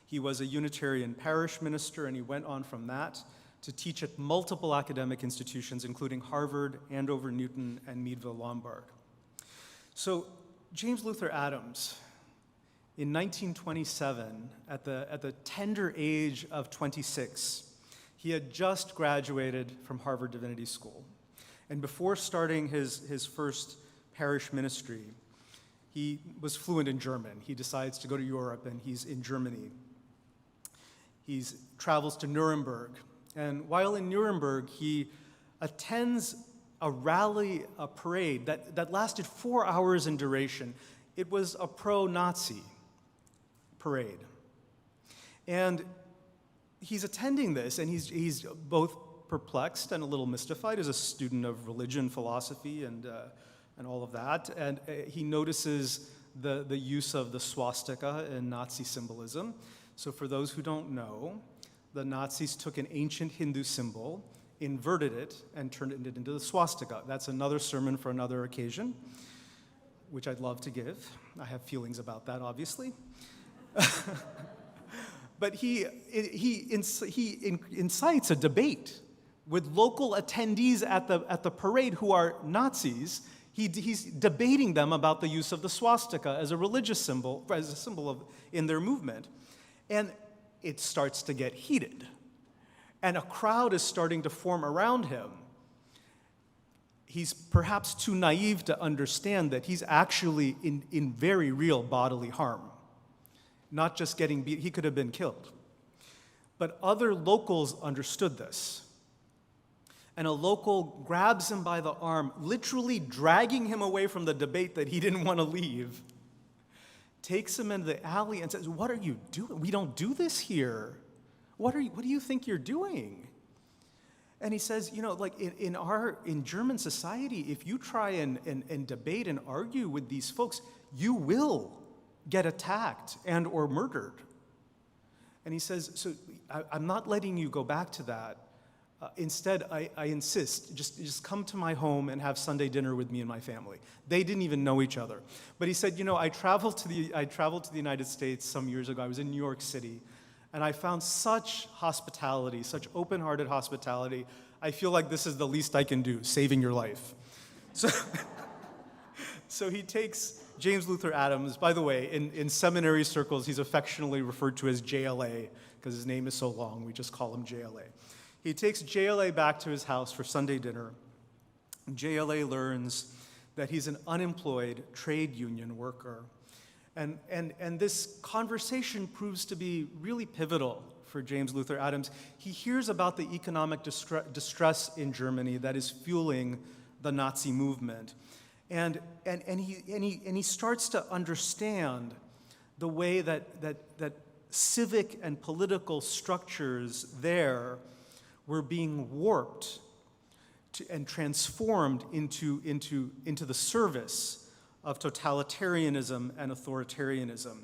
He was a Unitarian parish minister, and he went on from that to teach at multiple academic institutions, including Harvard, Andover Newton, and Meadville Lombard. So James Luther Adams In 1927, at the tender age of 26, he had just graduated from Harvard Divinity School. And before starting his first parish ministry, he was fluent in German. He decides to go to Europe, and he's in Germany. He travels to Nuremberg. And while in Nuremberg, he attends a rally, a parade that lasted 4 hours in duration. It was a pro-Nazi parade. And he's attending this, and he's both perplexed and a little mystified as a student of religion, philosophy, and all of that. And he notices the use of the swastika in Nazi symbolism. So for those who don't know, the Nazis took an ancient Hindu symbol, inverted it, and turned it into the swastika. That's another sermon for another occasion, which I'd love to give. I have feelings about that, obviously. But he incites a debate with local attendees at the parade who are Nazis. He's debating them about the use of the swastika as a religious symbol, as a symbol in their movement. And it starts to get heated. And a crowd is starting to form around him. He's perhaps too naive to understand that he's actually in very real bodily harm. Not just getting beat, he could have been killed. But other locals understood this. And a local grabs him by the arm, literally dragging him away from the debate that he didn't want to leave, takes him into the alley and says, "What are you doing? We don't do this here. What do you think you're doing?" And he says, like in German society, if you try and debate and argue with these folks, you will get attacked and or murdered. And he says, so I'm not letting you go back to that. Instead, I insist, just come to my home and have Sunday dinner with me and my family. They didn't even know each other. But he said, I traveled to the United States some years ago. I was in New York City, and I found such hospitality, such open-hearted hospitality. I feel like this is the least I can do, saving your life. So he takes James Luther Adams. By the way, in seminary circles, he's affectionately referred to as JLA, because his name is so long, we just call him JLA. He takes JLA back to his house for Sunday dinner. JLA learns that he's an unemployed trade union worker. And this conversation proves to be really pivotal for James Luther Adams. He hears about the economic distress in Germany that is fueling the Nazi movement. And he starts to understand the way that civic and political structures there were being warped and transformed into the service of totalitarianism and authoritarianism.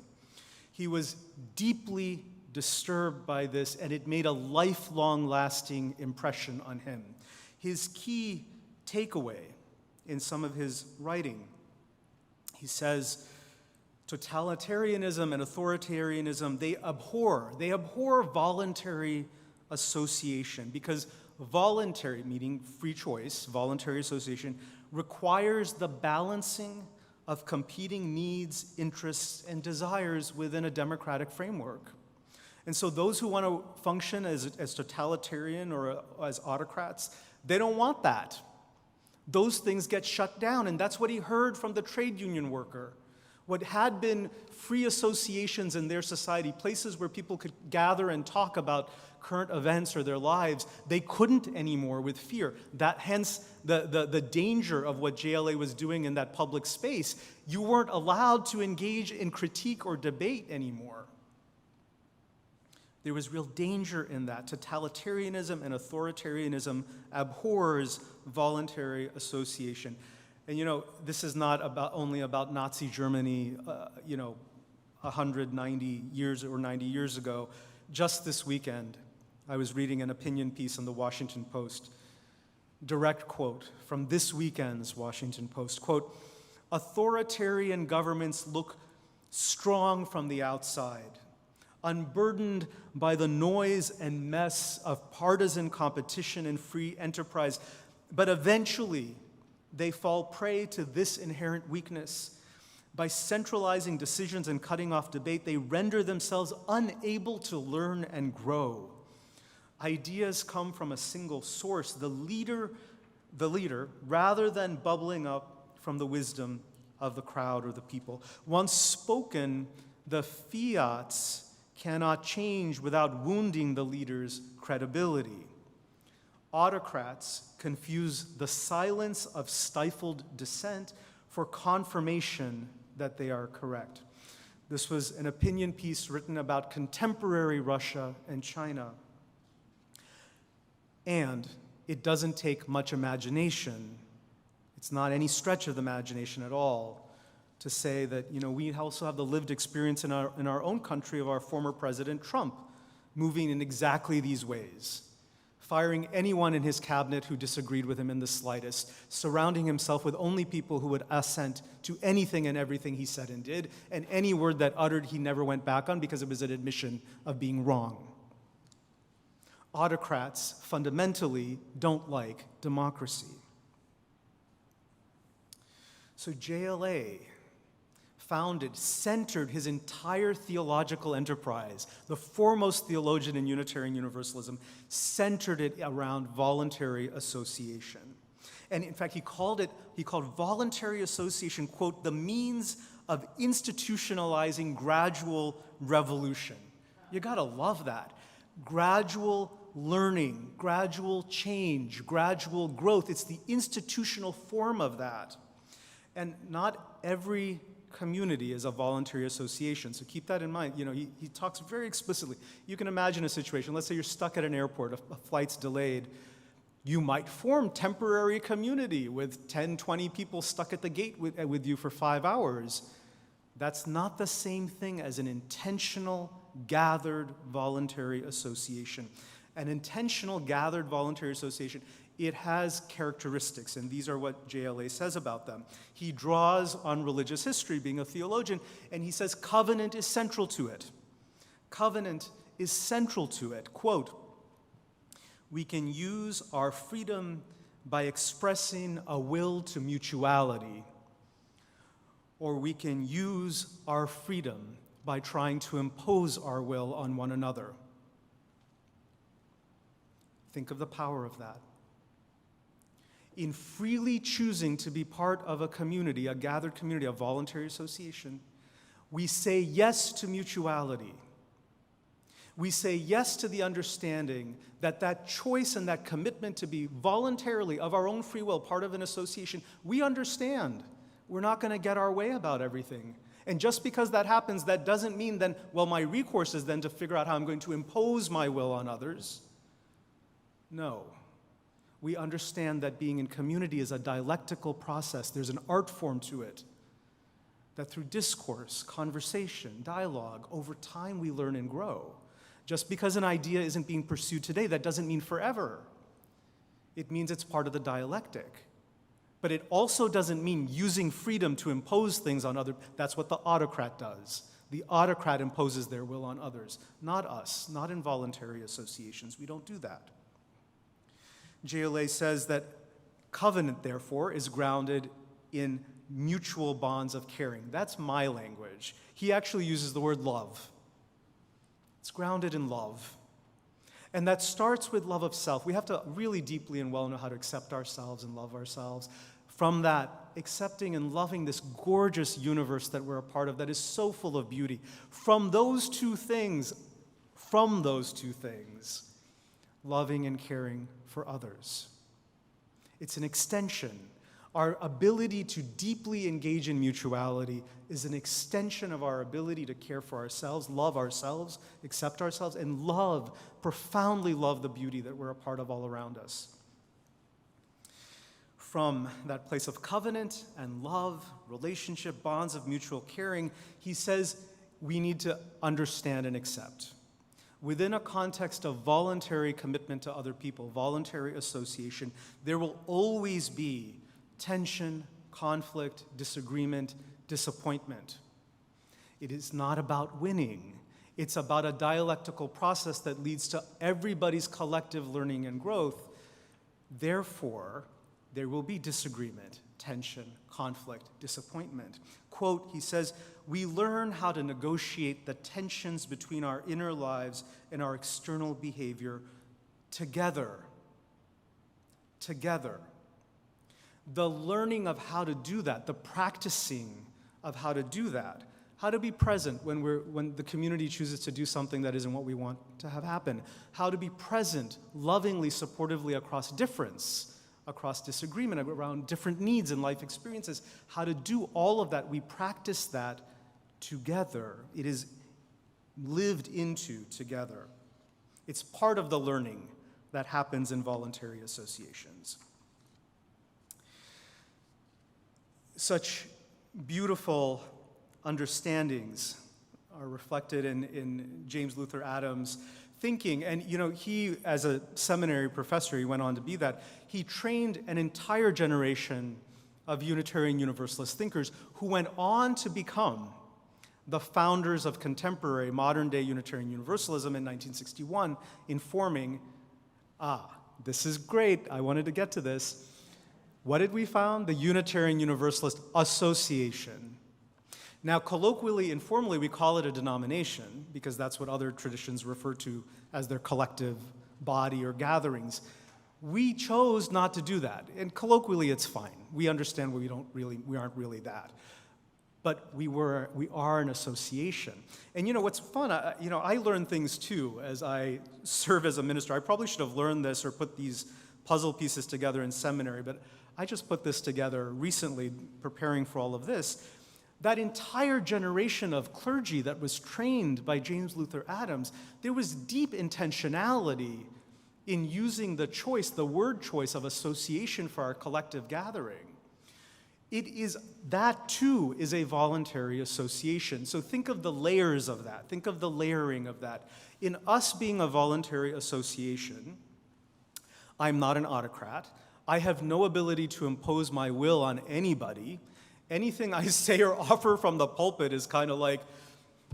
He was deeply disturbed by this, and it made a lifelong lasting impression on him. His key takeaway in some of his writing, he says, totalitarianism and authoritarianism, they abhor voluntary association, because voluntary, meaning free choice, voluntary association, requires the balancing of competing needs, interests, and desires within a democratic framework. And so those who want to function as totalitarian or as autocrats, they don't want that. Those things get shut down, and that's what he heard from the trade union worker. What had been free associations in their society, places where people could gather and talk about current events or their lives, they couldn't anymore with fear. That hence the danger of what JLA was doing in that public space. You weren't allowed to engage in critique or debate anymore. There was real danger in that. Totalitarianism and authoritarianism abhors voluntary association. And this is not only about Nazi Germany, 190 years or 90 years ago. Just this weekend, I was reading an opinion piece in the Washington Post. Direct quote from this weekend's Washington Post. Quote, "Authoritarian governments look strong from the outside, unburdened by the noise and mess of partisan competition and free enterprise, but eventually they fall prey to this inherent weakness. By centralizing decisions and cutting off debate, they render themselves unable to learn and grow. Ideas come from a single source, the leader, rather than bubbling up from the wisdom of the crowd or the people. Once spoken, the fiats cannot change without wounding the leader's credibility. Autocrats confuse the silence of stifled dissent for confirmation that they are correct. This was an opinion piece written about contemporary Russia and China. And it doesn't take much imagination. It's not any stretch of the imagination at all to say that, we also have the lived experience in our own country of our former President Trump moving in exactly these ways, firing anyone in his cabinet who disagreed with him in the slightest, surrounding himself with only people who would assent to anything and everything he said and did, and any word that uttered he never went back on because it was an admission of being wrong. Autocrats fundamentally don't like democracy. So JLA centered his entire theological enterprise, the foremost theologian in Unitarian Universalism, centered it around voluntary association. And in fact, he called voluntary association, quote, the means of institutionalizing gradual revolution. You gotta love that. Gradual learning, gradual change, gradual growth. It's the institutional form of that. And not every community is a voluntary association, so keep that in mind. He talks very explicitly. You can imagine a situation, let's say you're stuck at an airport, a flight's delayed. You might form temporary community with 10, 20 people stuck at the gate with you for 5 hours. That's not the same thing as an intentional, gathered, voluntary association. An intentional, gathered, voluntary association, it has characteristics, and these are what JLA says about them. He draws on religious history, being a theologian, and he says covenant is central to it. Covenant is central to it. Quote, we can use our freedom by expressing a will to mutuality, or we can use our freedom by trying to impose our will on one another. Think of the power of that. In freely choosing to be part of a community, a gathered community, a voluntary association, we say yes to mutuality. We say yes to the understanding that that choice and that commitment to be voluntarily, of our own free will, part of an association, we understand we're not going to get our way about everything. And just because that happens, that doesn't mean then, well, my recourse is then to figure out how I'm going to impose my will on others. No. We understand that being in community is a dialectical process. There's an art form to it. That through discourse, conversation, dialogue, over time we learn and grow. Just because an idea isn't being pursued today, that doesn't mean forever. It means it's part of the dialectic. But it also doesn't mean using freedom to impose things on others. That's what the autocrat does. The autocrat imposes their will on others, not us, not in voluntary associations. We don't do that. JLA says that covenant, therefore, is grounded in mutual bonds of caring. That's my language. He actually uses the word love. It's grounded in love. And that starts with love of self. We have to really deeply and well know how to accept ourselves and love ourselves. From that, accepting and loving this gorgeous universe that we're a part of that is so full of beauty. From those two things, loving and caring for others. It's an extension. Our ability to deeply engage in mutuality is an extension of our ability to care for ourselves, accept ourselves, and profoundly love the beauty that we're a part of all around us. From that place of covenant and love, relationship, bonds of mutual caring, he says we need to understand and accept. Within a context of voluntary commitment to other people, voluntary association, there will always be tension, conflict, disagreement, disappointment. It is not about winning. It's about a dialectical process that leads to everybody's collective learning and growth. Therefore, there will be disagreement, tension, conflict, disappointment. Quote, he says, "We learn how to negotiate the tensions between our inner lives and our external behavior together." Together. The learning of how to do that, the practicing of how to do that, how to be present when the community chooses to do something that isn't what we want to have happen, how to be present lovingly, supportively across difference, across disagreement, around different needs and life experiences, how to do all of that. We practice that together. It is lived into together. It's part of the learning that happens in voluntary associations. Such beautiful understandings are reflected in James Luther Adams' thinking. And he, as a seminary professor, he went on to be that. He trained an entire generation of Unitarian Universalist thinkers who went on to become the founders of contemporary modern-day Unitarian Universalism in 1961, informing, this is great, I wanted to get to this. What did we found? The Unitarian Universalist Association. Now, colloquially, informally, we call it a denomination because that's what other traditions refer to as their collective body or gatherings. We chose not to do that, and colloquially, it's fine. We understand we aren't really that, but we are an association. And what's fun? I learn things too as I serve as a minister. I probably should have learned this or put these puzzle pieces together in seminary, but I just put this together recently, preparing for all of this. That entire generation of clergy that was trained by James Luther Adams, there was deep intentionality in using the word choice of association for our collective gathering. That too is a voluntary association. So think of the layers of that. Think of the layering of that. In us being a voluntary association, I'm not an autocrat. I have no ability to impose my will on anybody. Anything I say or offer from the pulpit is kind of like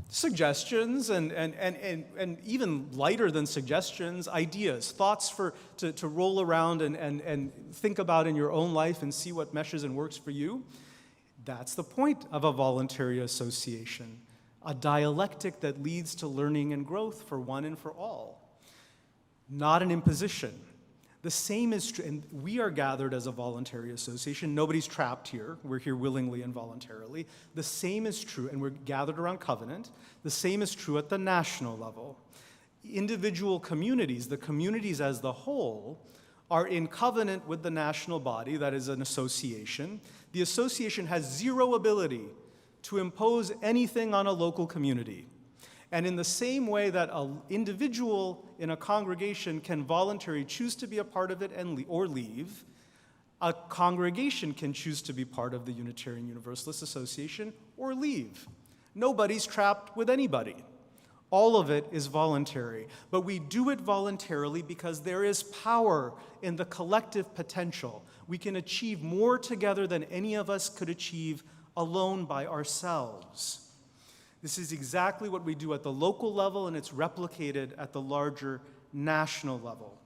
suggestions and even lighter than suggestions, ideas, thoughts to roll around and think about in your own life and see what meshes and works for you. That's the point of a voluntary association, a dialectic that leads to learning and growth for one and for all, not an imposition. The same is true, and we are gathered as a voluntary association. Nobody's trapped here. We're here willingly and voluntarily. The same is true, and we're gathered around covenant. The same is true at the national level. Individual communities, the communities as the whole, are in covenant with the national body, that is an association. The association has zero ability to impose anything on a local community. And in the same way that an individual in a congregation can voluntarily choose to be a part of it or leave, a congregation can choose to be part of the Unitarian Universalist Association or leave. Nobody's trapped with anybody. All of it is voluntary. But we do it voluntarily because there is power in the collective potential. We can achieve more together than any of us could achieve alone by ourselves. This is exactly what we do at the local level, and it's replicated at the larger national level.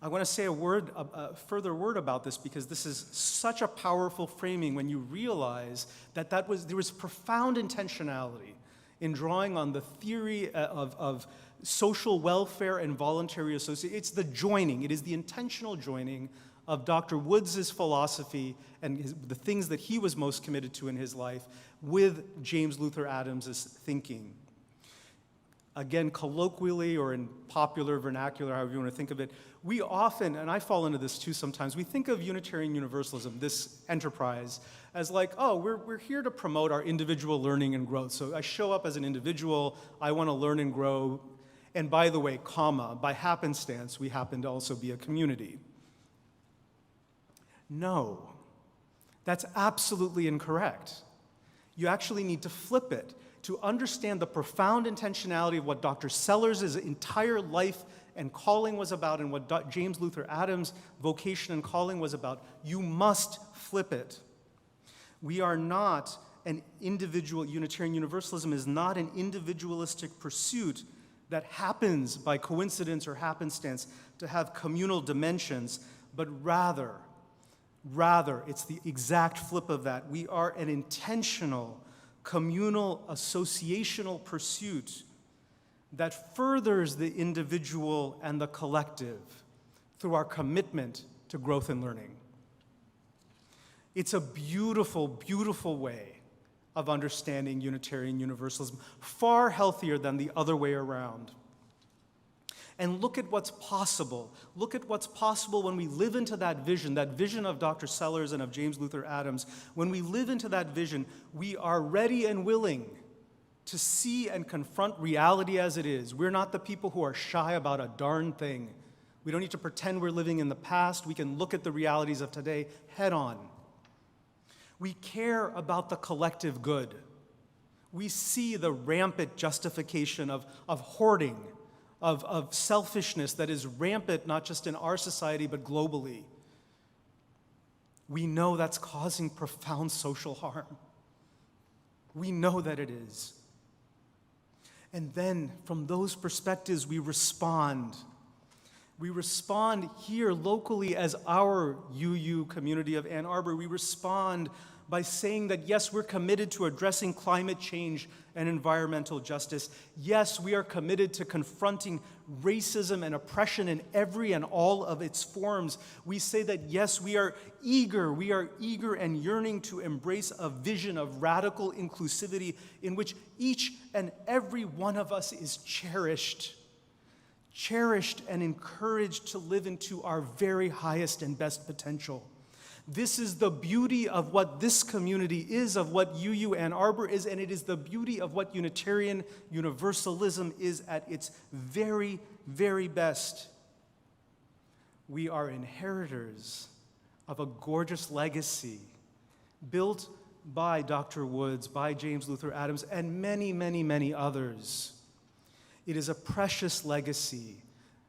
I want to say a further word about this because this is such a powerful framing when you realize that there was profound intentionality in drawing on the theory of social welfare and voluntary association. It's the joining. It is the intentional joining of Dr. Woods' philosophy and the things that he was most committed to in his life with James Luther Adams' thinking. Again, colloquially or in popular vernacular, however you want to think of it, we often, and I fall into this too sometimes, we think of Unitarian Universalism, this enterprise, as like, we're here to promote our individual learning and growth. So I show up as an individual, I want to learn and grow, and by the way, by happenstance, we happen to also be a community. No, that's absolutely incorrect. You actually need to flip it to understand the profound intentionality of what Dr. Sellers' entire life and calling was about and what James Luther Adams' vocation and calling was about. You must flip it. We are not an individual. Unitarian Universalism is not an individualistic pursuit that happens by coincidence or happenstance to have communal dimensions, but rather Rather, it's the exact flip of that. We are an intentional, communal, associational pursuit that furthers the individual and the collective through our commitment to growth and learning. It's a beautiful, beautiful way of understanding Unitarian Universalism, far healthier than the other way around. And look at what's possible. Look at what's possible when we live into that vision of Dr. Sellers and of James Luther Adams. When we live into that vision, we are ready and willing to see and confront reality as it is. We're not the people who are shy about a darn thing. We don't need to pretend we're living in the past. We can look at the realities of today head on. We care about the collective good. We see the rampant justification of hoarding, of selfishness that is rampant not just in our society but globally. We know that's causing profound social harm. We know that it is. And then from those perspectives we respond. We respond here locally as our UU community of Ann Arbor. We respond by saying that, yes, we're committed to addressing climate change and environmental justice. Yes, we are committed to confronting racism and oppression in every and all of its forms. We say that, yes, we are eager and yearning to embrace a vision of radical inclusivity in which each and every one of us is cherished and encouraged to live into our very highest and best potential. This is the beauty of what this community is, of what UU Ann Arbor is, and it is the beauty of what Unitarian Universalism is at its very, very best. We are inheritors of a gorgeous legacy built by Dr. Woods, by James Luther Adams, and many, many, many others. It is a precious legacy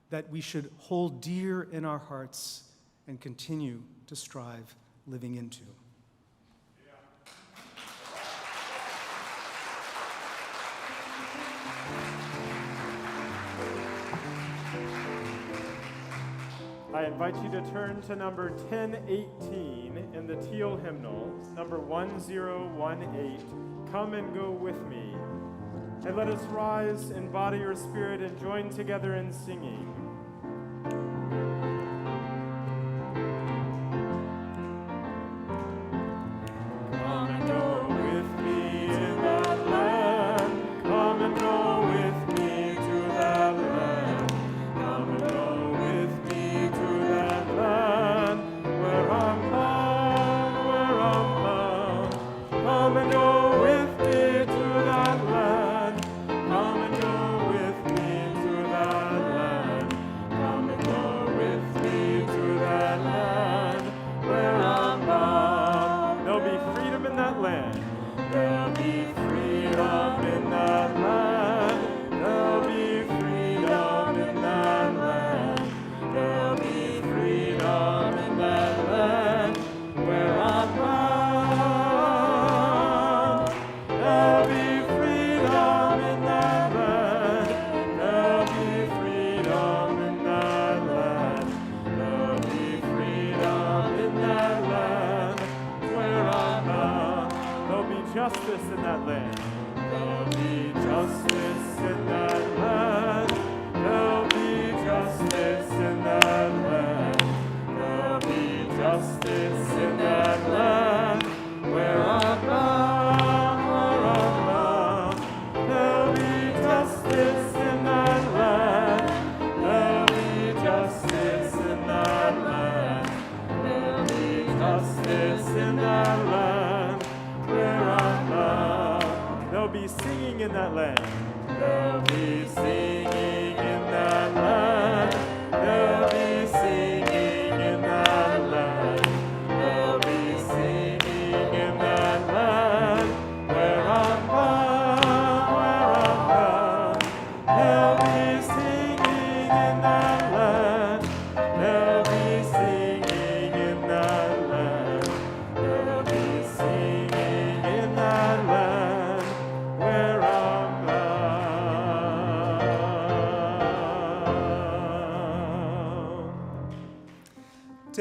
that we should hold dear in our hearts and continue to strive living into. I invite you to turn to number 1018 in the teal hymnal, number 1018, Come and Go With Me. And let us rise in body or spirit and join together in singing.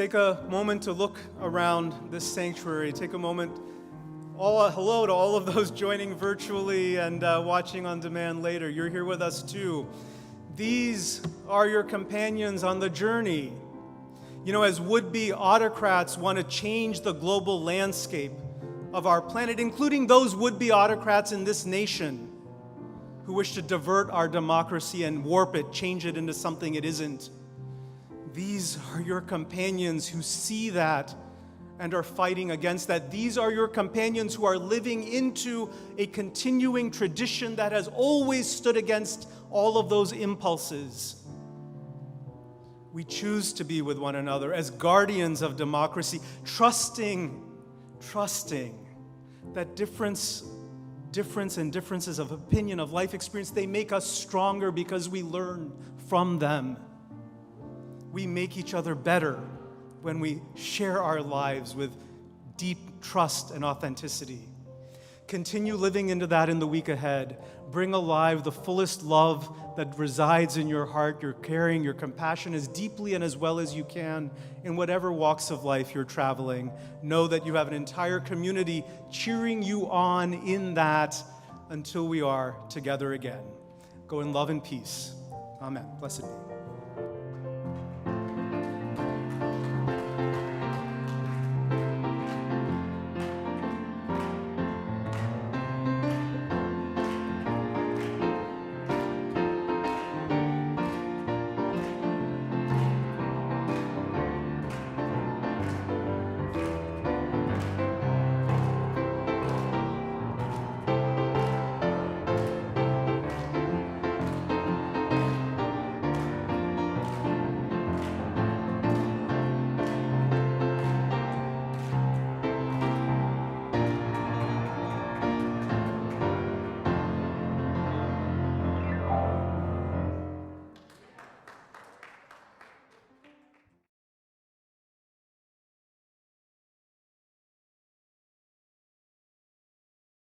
take a moment to look around this sanctuary. Take a moment. Hello to all of those joining virtually and watching on demand later. You're here with us too. These are your companions on the journey. You know, as would-be autocrats want to change the global landscape of our planet, including those would-be autocrats in this nation who wish to divert our democracy and warp it, change it into something it isn't. These are your companions who see that and are fighting against that. These are your companions who are living into a continuing tradition that has always stood against all of those impulses. We choose to be with one another as guardians of democracy, trusting that difference and differences of opinion, of life experience, they make us stronger because we learn from them. We make each other better when we share our lives with deep trust and authenticity. Continue living into that in the week ahead. Bring alive the fullest love that resides in your heart, your caring, your compassion as deeply and as well as you can in whatever walks of life you're traveling. Know that you have an entire community cheering you on in that until we are together again. Go in love and peace. Amen. Blessed be.